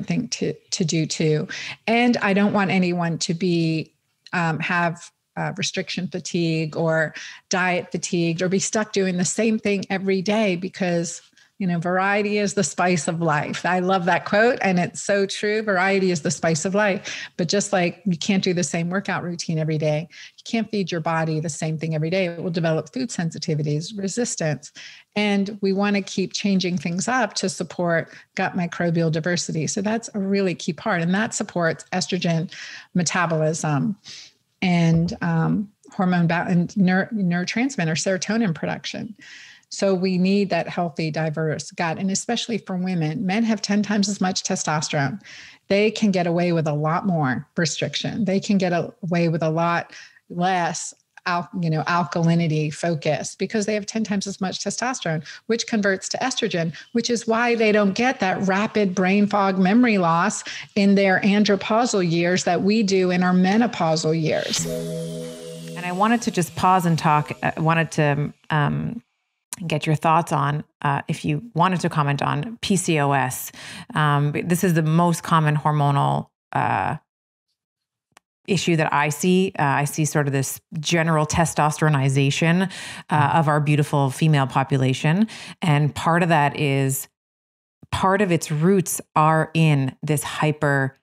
S1: thing to do too. And I don't want anyone to be, have restriction fatigue or diet fatigued or be stuck doing the same thing every day because variety is the spice of life. I love that quote. And it's so true. Variety is the spice of life. But just like you can't do the same workout routine every day, you can't feed your body the same thing every day. It will develop food sensitivities, resistance. And we want to keep changing things up to support gut microbial diversity. So that's a really key part. And that supports estrogen metabolism and hormone and neurotransmitter serotonin production. So we need that healthy, diverse gut. And especially for women, men have 10 times as much testosterone. They can get away with a lot more restriction. They can get away with a lot less, alkalinity focus because they have 10 times as much testosterone, which converts to estrogen, which is why they don't get that rapid brain fog memory loss in their andropausal years that we do in our menopausal years.
S2: And I wanted to just pause and talk. I wanted to, get your thoughts on, if you wanted to comment on PCOS. This is the most common hormonal issue that I see. I see sort of this general testosteronization of our beautiful female population. And part of its roots are in this hyper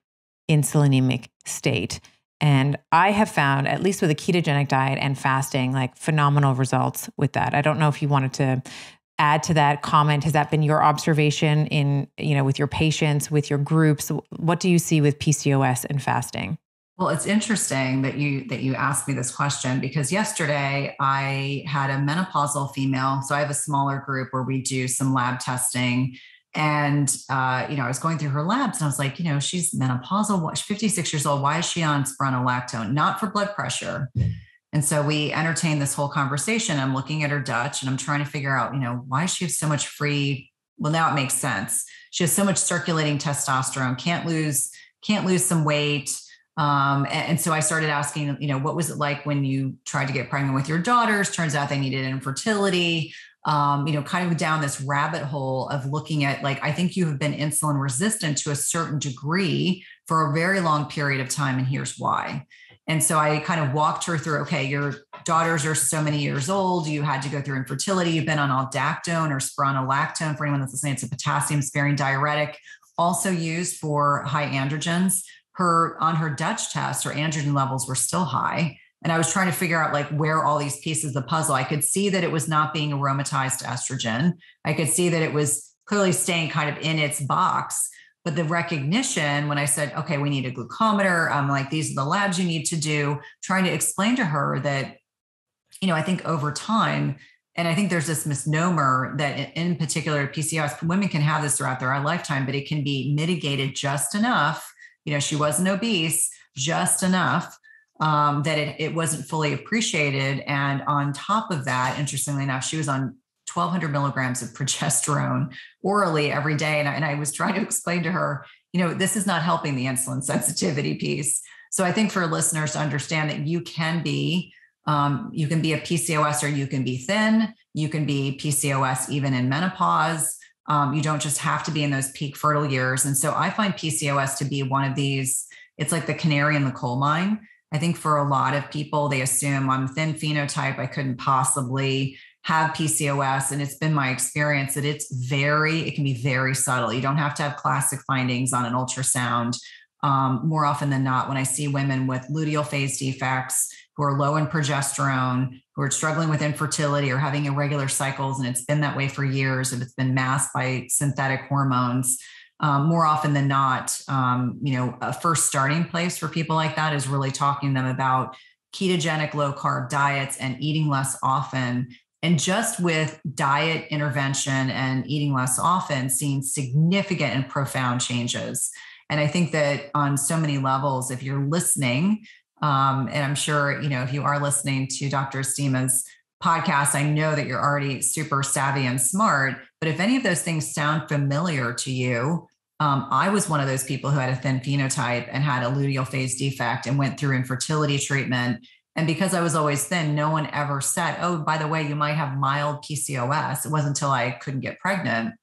S2: insulinemic state. And I have found, at least with a ketogenic diet and fasting, like phenomenal results with that. I don't know if you wanted to add to that comment. Has that been your observation in, with your patients, with your groups? What do you see with PCOS and fasting?
S3: Well, it's interesting that you asked me this question because yesterday I had a menopausal female. So I have a smaller group where we do some lab testing. And, I was going through her labs and I was like, she's menopausal, she's 56 years old. Why is she on spironolactone? Not for blood pressure. And so we entertained this whole conversation. I'm looking at her Dutch and I'm trying to figure out, why she has so much well, now it makes sense. She has so much circulating testosterone, can't lose some weight. And so I started asking, what was it like when you tried to get pregnant with your daughters? Turns out they needed infertility. Kind of down this rabbit hole of looking at, I think you have been insulin resistant to a certain degree for a very long period of time. And here's why. And so I kind of walked her through, okay, your daughters are so many years old. You had to go through infertility. You've been on aldactone or spironolactone. For anyone that's listening, it's a potassium sparing diuretic, also used for high androgens. On her Dutch test, her androgen levels were still high. And I was trying to figure out where all these pieces of the puzzle. I could see that it was not being aromatized to estrogen. I could see that it was clearly staying kind of in its box. But the recognition, when I said, okay, we need a glucometer, I'm like, these are the labs you need to do, trying to explain to her that, I think over time, and I think there's this misnomer that in particular PCOS, women can have this throughout their lifetime, but it can be mitigated just enough. She wasn't obese, just enough that it wasn't fully appreciated. And on top of that, interestingly enough, she was on 1,200 milligrams of progesterone orally every day. And I was trying to explain to her, this is not helping the insulin sensitivity piece. So I think for listeners to understand that you can be a PCOS or you can be thin, you can be PCOS even in menopause. You don't just have to be in those peak fertile years. And so I find PCOS to be one of these, it's like the canary in the coal mine. I think for a lot of people, they assume I'm thin phenotype. I couldn't possibly have PCOS, and it's been my experience that it can be very subtle. You don't have to have classic findings on an ultrasound. More often than not, when I see women with luteal phase defects who are low in progesterone, who are struggling with infertility or having irregular cycles, and it's been that way for years, and it's been masked by synthetic hormones, more often than not, a first starting place for people like that is really talking to them about ketogenic low carb diets and eating less often. And just with diet intervention and eating less often, seeing significant and profound changes. And I think that on so many levels, if you're listening, and I'm sure, if you are listening to Dr. Estima's podcast, I know that you're already super savvy and smart, but if any of those things sound familiar to you, I was one of those people who had a thin phenotype and had a luteal phase defect and went through infertility treatment. And because I was always thin, no one ever said, oh, by the way, you might have mild PCOS. It wasn't until I couldn't get pregnant.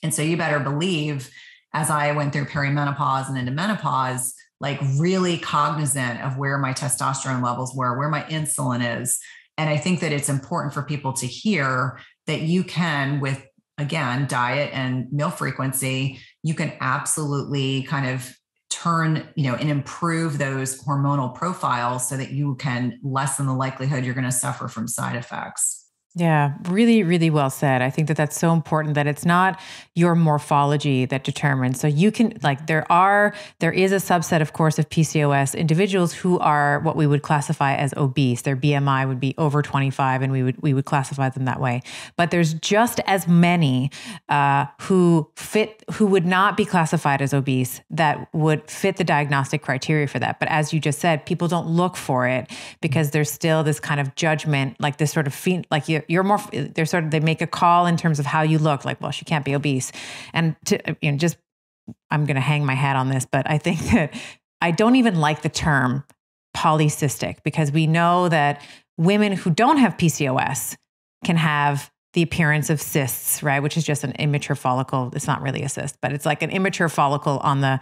S3: And so you better believe, as I went through perimenopause and into menopause, like really cognizant of where my testosterone levels were, where my insulin is. And I think that it's important for people to hear that you can, with, again, diet and meal frequency, you can absolutely kind of turn, and improve those hormonal profiles so that you can lessen the likelihood you're going to suffer from side effects.
S2: Yeah, really, really well said. I think that that's so important, that it's not your morphology that determines. So you can, there is a subset, of course, of PCOS individuals who are what we would classify as obese. Their BMI would be over 25, and we would classify them that way. But there's just as many who would not be classified as obese that would fit the diagnostic criteria for that. But as you just said, people don't look for it because there's still this kind of judgment, like this sort of you're more, they make a call in terms of how you look, like, well, she can't be obese. And I'm going to hang my hat on this, but I think that I don't even like the term polycystic, because we know that women who don't have PCOS can have the appearance of cysts, right? Which is just an immature follicle. It's not really a cyst, but it's like an immature follicle on the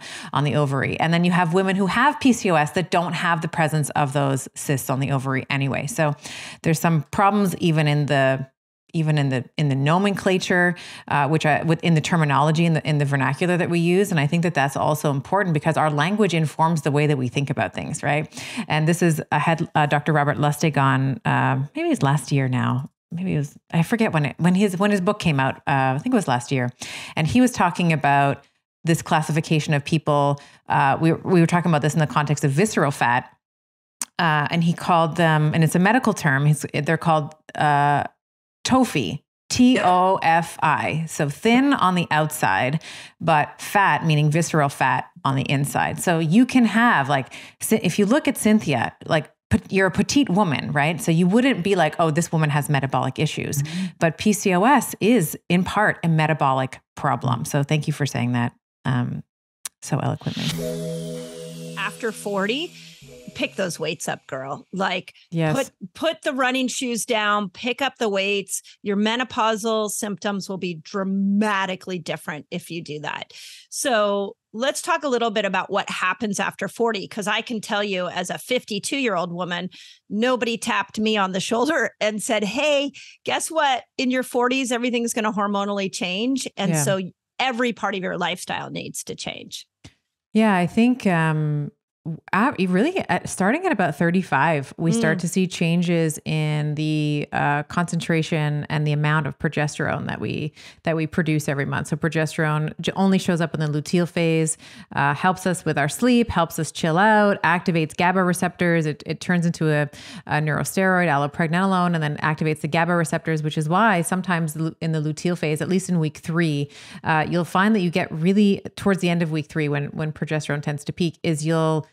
S2: ovary. And then you have women who have PCOS that don't have the presence of those cysts on the ovary anyway. So there's some problems even in the nomenclature, within the terminology in the vernacular that we use. And I think that that's also important because our language informs the way that we think about things, right? And I had Dr. Robert Lustig on, maybe it was last year now. Maybe it was, I forget when his book came out. I think it was last year. And he was talking about this classification of people. We were talking about this in the context of visceral fat. And he called them, and it's a medical term, they're called TOFI, TOFI. So thin on the outside, but fat, meaning visceral fat, on the inside. So you can have, if you look at Cynthia, you're a petite woman, right? So you wouldn't be like, oh, this woman has metabolic issues. Mm-hmm. But PCOS is in part a metabolic problem. So thank you for saying that so eloquently.
S4: After 40, pick those weights up, girl.
S2: Yes.
S4: Put the running shoes down, pick up the weights. Your menopausal symptoms will be dramatically different if you do that. So let's talk a little bit about what happens after 40, because I can tell you, as a 52-year-old woman, nobody tapped me on the shoulder and said, hey, guess what? In your 40s, everything's going to hormonally change. And so every part of your lifestyle needs to change.
S2: Yeah, I think starting at about 35, we start to see changes in the concentration and the amount of progesterone that we produce every month. So progesterone only shows up in the luteal phase, helps us with our sleep, helps us chill out, activates GABA receptors. It turns into a neurosteroid, allopregnanolone, and then activates the GABA receptors, which is why sometimes in the luteal phase, at least in week 3, you'll find that you get really towards the end of week 3 when progesterone tends to peak, is you'll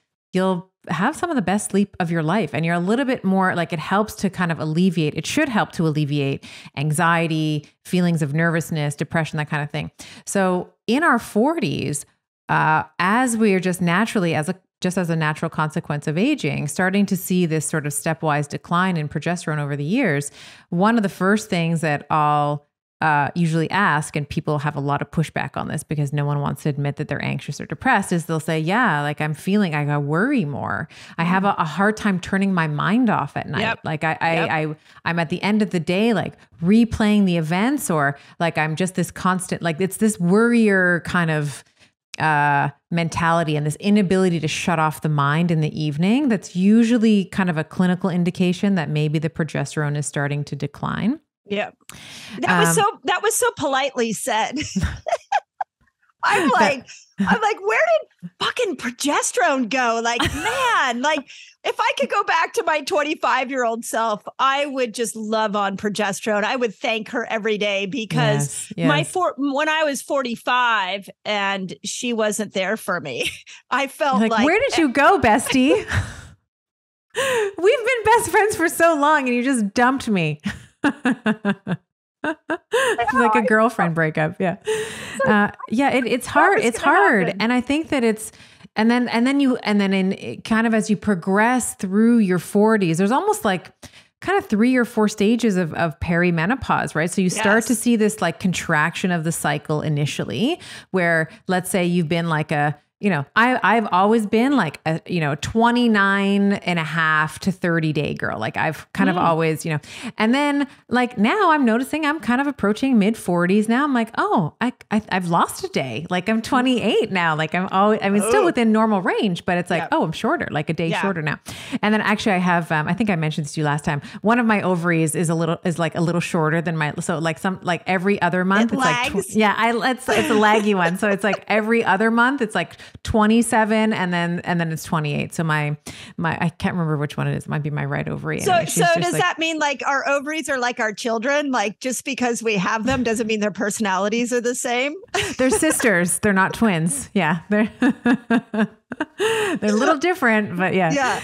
S2: have some of the best sleep of your life. And you're a little bit more it helps to kind of it should help to alleviate anxiety, feelings of nervousness, depression, that kind of thing. So in our 40s, as we are just naturally, as a natural consequence of aging, starting to see this sort of stepwise decline in progesterone over the years, one of the first things that I'll usually ask, and people have a lot of pushback on this because no one wants to admit that they're anxious or depressed, is they'll say, yeah, like I'm feeling, I worry more. I have a hard time turning my mind off at night.
S4: Yep.
S2: Like I'm at the end of the day, like replaying the events, or like I'm just this constant, like it's this worrier kind of mentality and this inability to shut off the mind in the evening. That's usually kind of a clinical indication that maybe the progesterone is starting to decline.
S4: Yeah. That was so politely said. I'm like, where did fucking progesterone go? Like, man, like if I could go back to my 25-year-old self, I would just love on progesterone. I would thank her every day because when I was 45 and she wasn't there for me, I felt like
S2: where did you go, bestie? We've been best friends for so long and you just dumped me. It's like a girlfriend breakup. Yeah. It's hard. It's hard. Happen. And I think that and then in kind of as you progress through your 40s, there's almost like kind of 3 or 4 stages of perimenopause, right? So you start to see this like contraction of the cycle initially, where let's say you've been like I've always been like a, 29 and a half to 30 day girl. Like I've kind of always, and then like now I'm noticing I'm kind of approaching mid 40s now. I'm like, oh, I've lost a day. Like I'm 28 now. Like still within normal range, but it's like, oh, I'm shorter, like a day shorter now. And then actually I have, I think I mentioned this to you last time. One of my ovaries is like a little shorter than so like every other month, it's
S4: lags.
S2: Like, it's a laggy one. So it's like every other month, it's like 27 and then it's 28. So my I can't remember which one it is. It might be my right ovary.
S4: So does that mean like our ovaries are like our children? Like just because we have them doesn't mean their personalities are the same?
S2: They're sisters. They're not twins. Yeah. They're a little different, but yeah.
S4: Yeah.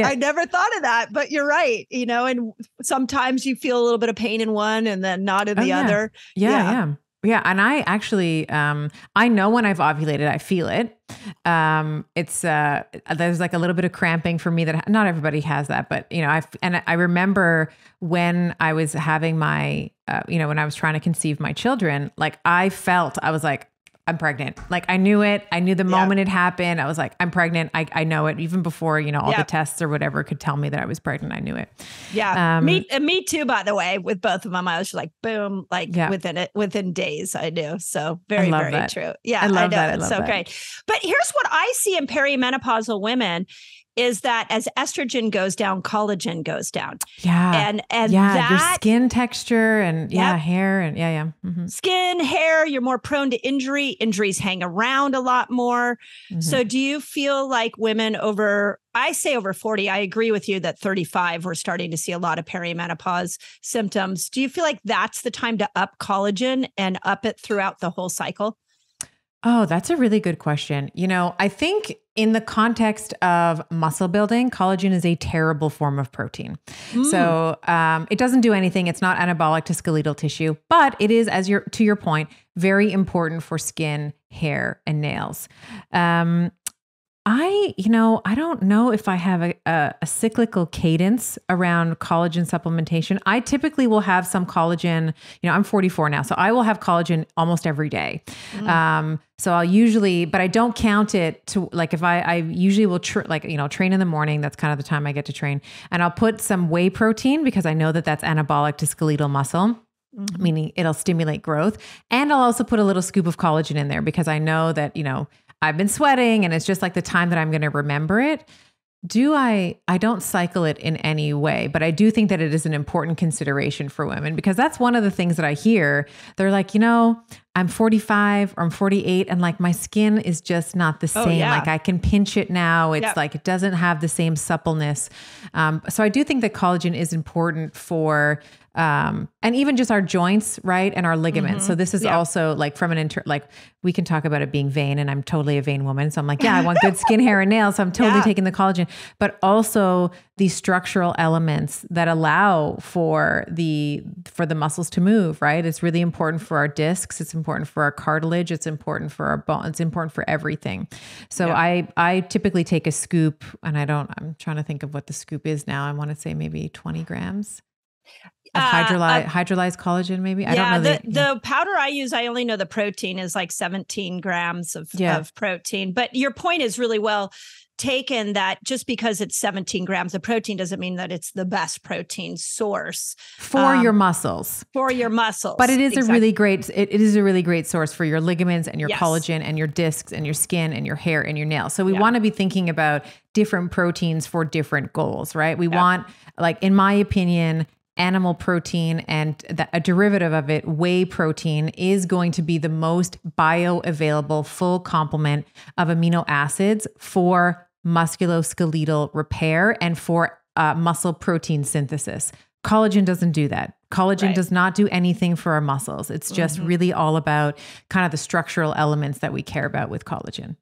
S4: I never thought of that, but you're right. And sometimes you feel a little bit of pain in one and then not in the other.
S2: Yeah. Yeah. And I actually, I know when I've ovulated, I feel it. There's like a little bit of cramping for me that not everybody has that, but I remember when I was having my, when I was trying to conceive my children, like I was like, I'm pregnant. Like I knew it. I knew the moment it happened. I was like, I'm pregnant. I know it even before, all the tests or whatever could tell me that I was pregnant. I knew it.
S4: Yeah. Me too, by the way, with both of them, I was like, boom, like within days I knew. So very, very
S2: that.
S4: True. Yeah.
S2: I love that.
S4: It's so great. But here's what I see in perimenopausal women is that as estrogen goes down, collagen goes down.
S2: Yeah.
S4: And
S2: that, your skin texture and hair and Mm-hmm.
S4: Skin, hair, you're more prone to injury. Injuries hang around a lot more. Mm-hmm. So do you feel like women over 40, I agree with you that 35, we're starting to see a lot of perimenopause symptoms. Do you feel like that's the time to up collagen and up it throughout the whole cycle?
S2: Oh, that's a really good question. I think in the context of muscle building, collagen is a terrible form of protein. So it doesn't do anything. It's not anabolic to skeletal tissue, but it is, to your point, very important for skin, hair, and nails. I don't know if I have a cyclical cadence around collagen supplementation. I typically will have some collagen, I'm 44 now, so I will have collagen almost every day. So I'll usually, but I don't count it to like, if I usually will train in the morning. That's kind of the time I get to train, and I'll put some whey protein because I know that that's anabolic to skeletal muscle. Meaning it'll stimulate growth. And I'll also put a little scoop of collagen in there because I know that, I've been sweating and it's just like the time that I'm going to remember it. I don't cycle it in any way, but I do think that it is an important consideration for women because that's one of the things that I hear. They're like, I'm 45 or I'm 48 and like my skin is just not the same. Like I can pinch it now. It's like, it doesn't have the same suppleness. So I do think that collagen is important for, and even just our joints, right? And our ligaments. So this is also like from we can talk about it being vein, and I'm totally a vein woman. So I'm like, I want good skin, hair, and nails. So I'm totally taking the collagen, but also these structural elements that allow for the muscles to move, right? It's really important for our discs. It's important for our cartilage. It's important for our bones. It's important for everything. So I typically take a scoop, and I'm trying to think of what the scoop is now. I want to say maybe 20 grams. Of hydrolyzed collagen, maybe? I don't know.
S4: The powder I use, I only know the protein is like 17 grams of protein. But your point is really well taken, that just because it's 17 grams of protein doesn't mean that it's the best protein source
S2: for your muscles.
S4: For your muscles.
S2: But it is a really great, it is a really great source for your ligaments and your collagen and your discs and your skin and your hair and your nails. So we want to be thinking about different proteins for different goals, right? We want, like, in my opinion, animal protein and a derivative of it, whey protein, is going to be the most bioavailable full complement of amino acids for musculoskeletal repair and for muscle protein synthesis. Collagen doesn't do that. Collagen does not do anything for our muscles. It's just really all about kind of the structural elements that we care about with collagen.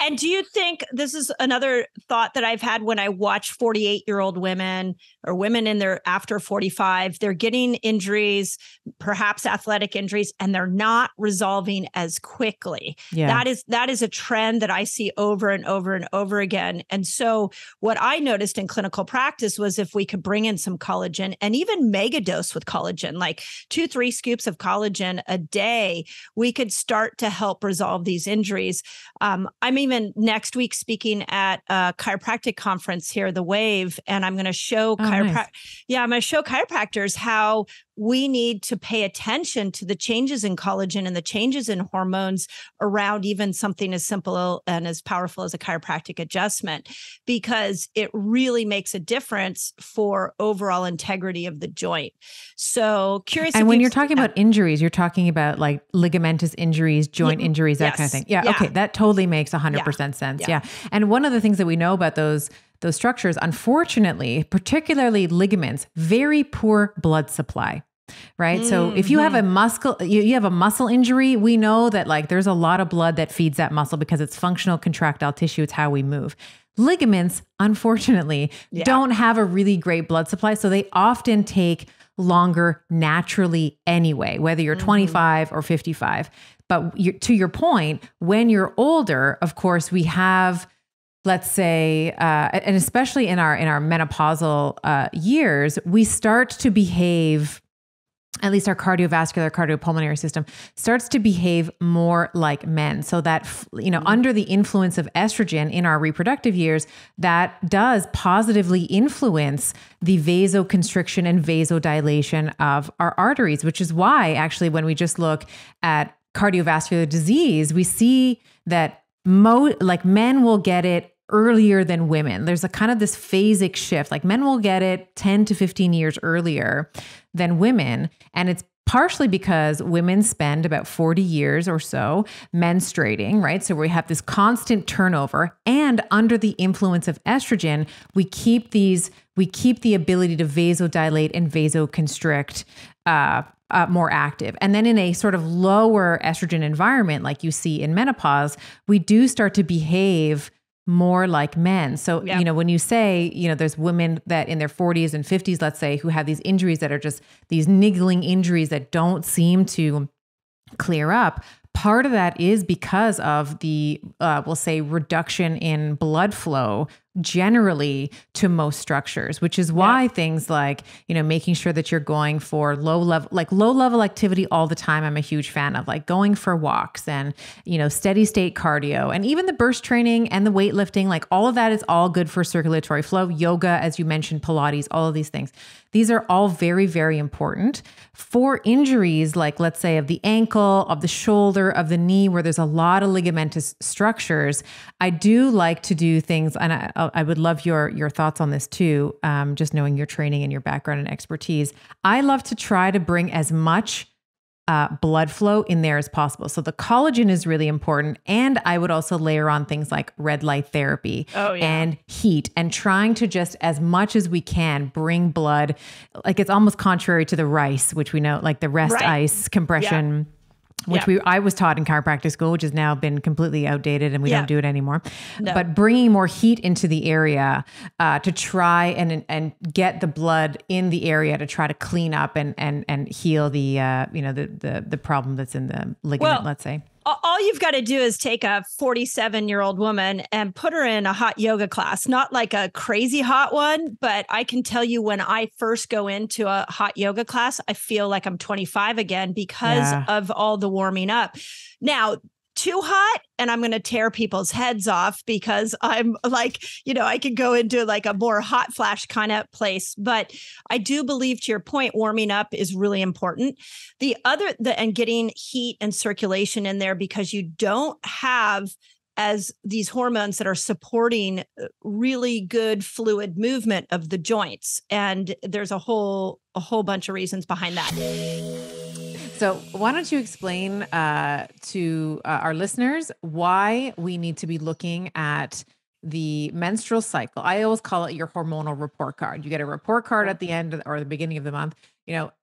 S4: And do you think, this is another thought that I've had when I watch 48-year-old women or women in their after 45, they're getting injuries, perhaps athletic injuries, and they're not resolving as quickly. Yeah. That is a trend that I see over and over and over again. And so what I noticed in clinical practice was, if we could bring in some collagen and even mega dose with collagen, like 2-3 scoops of collagen a day, we could start to help resolve these injuries. I'm even next week speaking at a chiropractic conference here, The Wave, and I'm going to show I'm going to show chiropractors how we need to pay attention to the changes in collagen and the changes in hormones around even something as simple and as powerful as a chiropractic adjustment, because it really makes a difference for overall integrity of the joint. So curious.
S2: And when you're talking about injuries, you're talking about like ligamentous injuries, joint injuries, that kind of thing. Yeah. Okay. That totally makes 100% sense. Yeah. And one of the things that we know about those structures, unfortunately, particularly ligaments, very poor blood supply. Right. So if you have a you have a muscle injury, we know that like there's a lot of blood that feeds that muscle because it's functional contractile tissue. It's how we move. Ligaments, unfortunately, don't have a really great blood supply. So they often take longer naturally anyway, whether you're 25 or 55. But to your point, when you're older, of course, we have, let's say, and especially in our menopausal years, we start to behave, at least our cardiovascular, cardiopulmonary system starts to behave more like men. So that, under the influence of estrogen in our reproductive years, that does positively influence the vasoconstriction and vasodilation of our arteries, which is why actually when we just look at cardiovascular disease, we see that men will get it earlier than women. There's a kind of this phasic shift. Like men will get it 10 to 15 years earlier than women. And it's partially because women spend about 40 years or so menstruating, right? So we have this constant turnover, and under the influence of estrogen, we keep the ability to vasodilate and vasoconstrict more active. And then in a sort of lower estrogen environment, like you see in menopause, we do start to behave more like men. So, when you say, there's women that in their 40s and 50s, let's say, who have these injuries that are just these niggling injuries that don't seem to clear up, part of that is because of the, we'll say, reduction in blood flow generally to most structures, which is why things like, making sure that you're going for low level activity all the time. I'm a huge fan of, like, going for walks and, steady state cardio, and even the burst training and the weightlifting, like all of that is all good for circulatory flow. Yoga, as you mentioned, Pilates, all of these things. These are all very, very important for injuries, like, let's say, of the ankle, of the shoulder, of the knee, where there's a lot of ligamentous structures. I do like to do things, and I would love your thoughts on this too, just knowing your training and your background and expertise. I love to try to bring as much blood flow in there as possible. So the collagen is really important. And I would also layer on things like red light therapy and heat, and trying to just, as much as we can, bring blood. Like, it's almost contrary to the RICE, which we know, like the rest ice compression, which I was taught in chiropractic school, which has now been completely outdated and we don't do it anymore. No. But bringing more heat into the area to try and get the blood in the area to try to clean up and heal the the problem that's in the ligament, let's say.
S4: All you've got to do is take a 47-year-old woman and put her in a hot yoga class, not like a crazy hot one, but I can tell you when I first go into a hot yoga class, I feel like I'm 25 again because of all the warming up. Now, too hot and I'm going to tear people's heads off because I'm like, I could go into like a more hot flash kind of place. But I do believe, to your point, warming up is really important. And getting heat and circulation in there, because you don't have as these hormones that are supporting really good fluid movement of the joints. And there's a whole bunch of reasons behind that.
S2: So why don't you explain to our listeners why we need to be looking at the menstrual cycle? I always call it your hormonal report card. You get a report card at the end or the beginning of the month,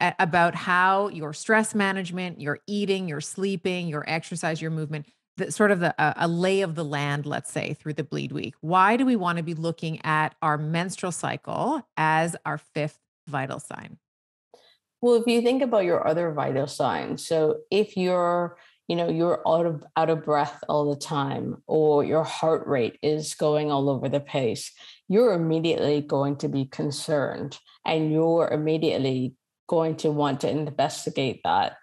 S2: about how your stress management, your eating, your sleeping, your exercise, your movement, a lay of the land, let's say, through the bleed week. Why do we want to be looking at our menstrual cycle as our fifth vital sign?
S5: Well, if you think about your other vital signs, so if you're out of breath all the time, or your heart rate is going all over the place, you're immediately going to be concerned and you're immediately going to want to investigate that.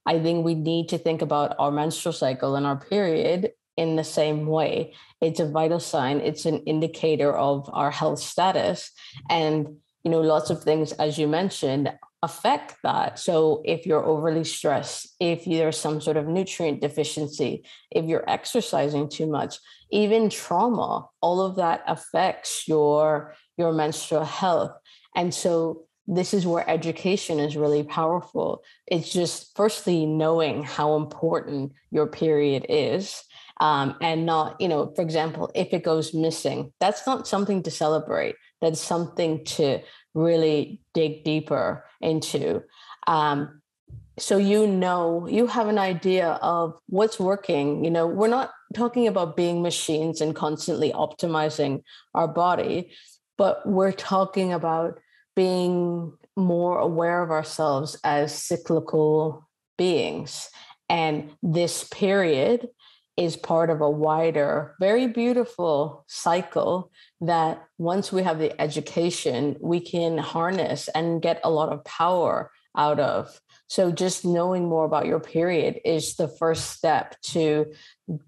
S5: I think we need to think about our menstrual cycle and our period in the same way. It's a vital sign. It's an indicator of our health status. And, lots of things, as you mentioned, affect that. So if you're overly stressed, if there's some sort of nutrient deficiency, if you're exercising too much, even trauma, all of that affects your menstrual health. And so this is where education is really powerful. It's just firstly knowing how important your period is. And not, for example, if it goes missing, that's not something to celebrate. That's something to really dig deeper into. So, you have an idea of what's working. We're not talking about being machines and constantly optimizing our body, but we're talking about being more aware of ourselves as cyclical beings. And this period is part of a wider, very beautiful cycle that once we have the education, we can harness and get a lot of power out of. So just knowing more about your period is the first step to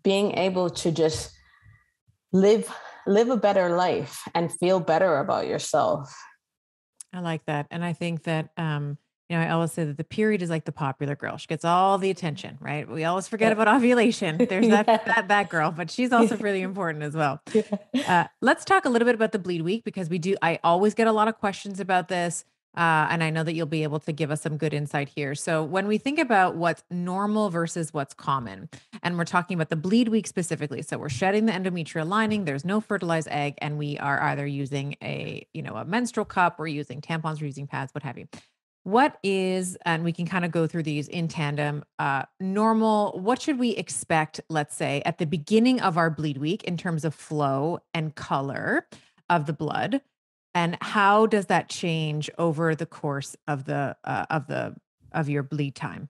S5: being able to just live a better life and feel better about yourself.
S2: I like that. And I think that, I always say that the period is like the popular girl. She gets all the attention, right? We always forget about ovulation. There's that girl, but she's also really important as well. Let's talk a little bit about the bleed week, because I always get a lot of questions about this. And I know that you'll be able to give us some good insight here. So when we think about what's normal versus what's common, and we're talking about the bleed week specifically, so we're shedding the endometrial lining, there's no fertilized egg, and we are either using a menstrual cup, we're using tampons, we're using pads, what have you. What is, and we can kind of go through these in tandem, normal, what should we expect, let's say, at the beginning of our bleed week in terms of flow and color of the blood? And how does that change over the course of your bleed time?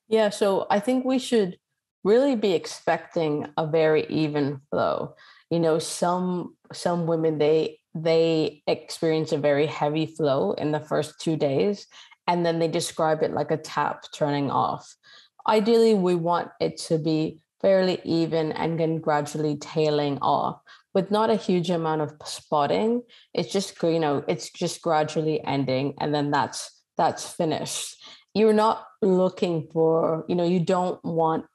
S5: Yeah, so I think we should really be expecting a very even flow. Some women, they experience a very heavy flow in the first 2 days, and then they describe it like a tap turning off. Ideally, we want it to be fairly even and then gradually tailing off, with not a huge amount of spotting. It's just, it's just gradually ending, and then that's finished. You're not looking for, you don't want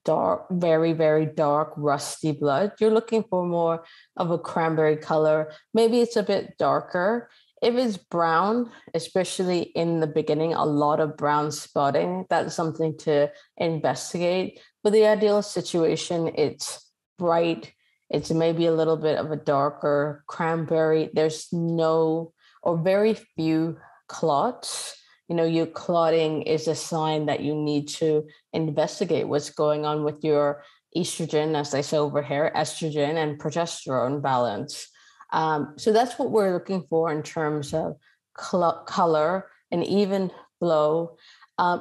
S5: dark, very, very dark, rusty blood. You're looking for more of a cranberry color. Maybe it's a bit darker. If it's brown, especially in the beginning, a lot of brown spotting, that's something to investigate. But the ideal situation, it's bright. It's maybe a little bit of a darker cranberry. There's no or very few clots. Your clotting is a sign that you need to investigate what's going on with your estrogen, as I say over here, estrogen and progesterone balance. So that's what we're looking for in terms of color and even flow.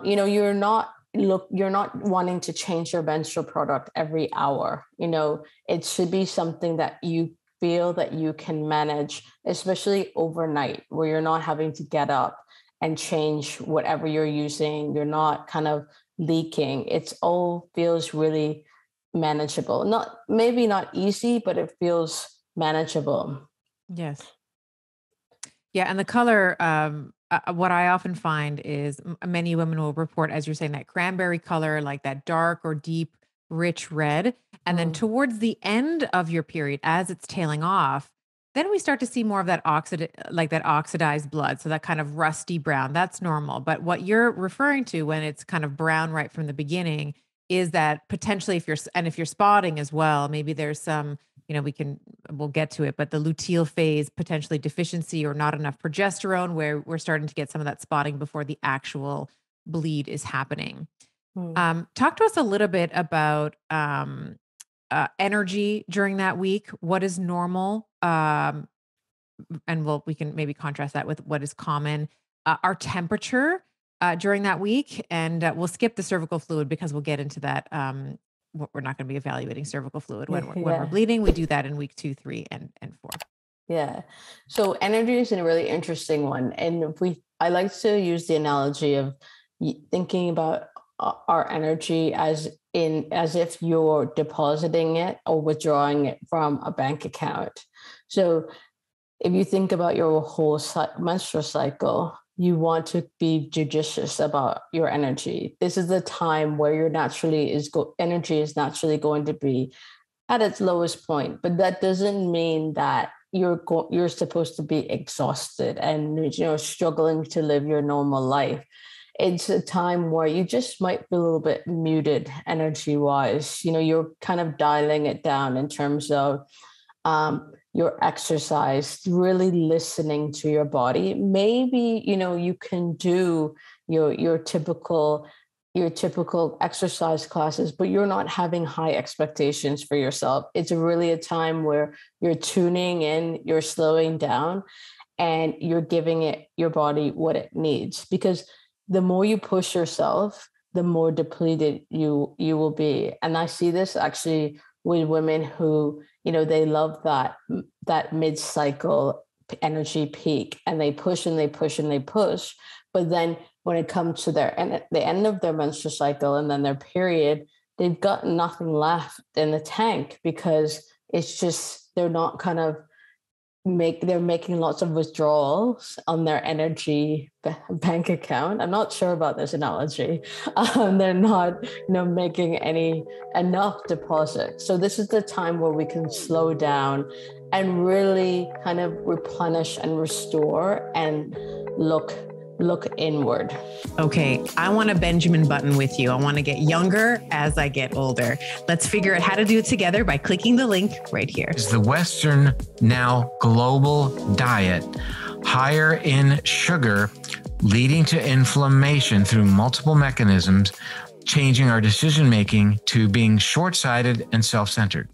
S5: You're not look, you're not wanting to change your menstrual product every hour. It should be something that you feel that you can manage, especially overnight, where you're not having to get up and change whatever you're using. You're not kind of leaking. It's all feels really manageable. Maybe not easy, but it feels manageable.
S2: Yes. Yeah. And the color, what I often find is many women will report, as you're saying, that cranberry color, like that dark or deep, rich red. And then towards the end of your period, as it's tailing off, then we start to see more of that oxidized blood. So that kind of rusty brown, that's normal. But what you're referring to when it's kind of brown right from the beginning is that potentially if you're spotting as well, maybe there's some, we'll get to it, but the luteal phase potentially deficiency or not enough progesterone, where we're starting to get some of that spotting before the actual bleed is happening. Talk to us a little bit about energy during that week. What is normal? And we can maybe contrast that with what is common. Our temperature during that week, and we'll skip the cervical fluid because we'll get into that. We're not going to be evaluating cervical fluid when we're bleeding. We do that in week 2, 3, and 4.
S5: Yeah. So energy is a really interesting one. And I like to use the analogy of thinking about our energy as if you're depositing it or withdrawing it from a bank account. So if you think about your whole menstrual cycle, you want to be judicious about your energy. This is the time where your energy is naturally going to be at its lowest point, but that doesn't mean that you're supposed to be exhausted and struggling to live your normal life. It's a time where you just might be a little bit muted energy-wise. You're kind of dialing it down in terms of your exercise, really listening to your body. Maybe, you can do your typical exercise classes, but you're not having high expectations for yourself. It's really a time where you're tuning in, you're slowing down, and you're giving your body what it needs. Because the more you push yourself, the more depleted you will be. And I see this actually with women who, they love that mid-cycle energy peak, and they push and they push and they push. But then when it comes to the end of their menstrual cycle and then their period, they've got nothing left in the tank, because it's just, they're not kind of they're making lots of withdrawals on their energy bank account. I'm not sure about this analogy. They're not, making enough deposits. So this is the time where we can slow down and really kind of replenish and restore and look inward.
S2: Okay, I want a Benjamin Button with you. I want to get younger as I get older. Let's figure out how to do it together by clicking the link right here.
S6: Is the Western, now global diet higher in sugar, leading to inflammation through multiple mechanisms, changing our decision-making to being short-sighted and self-centered?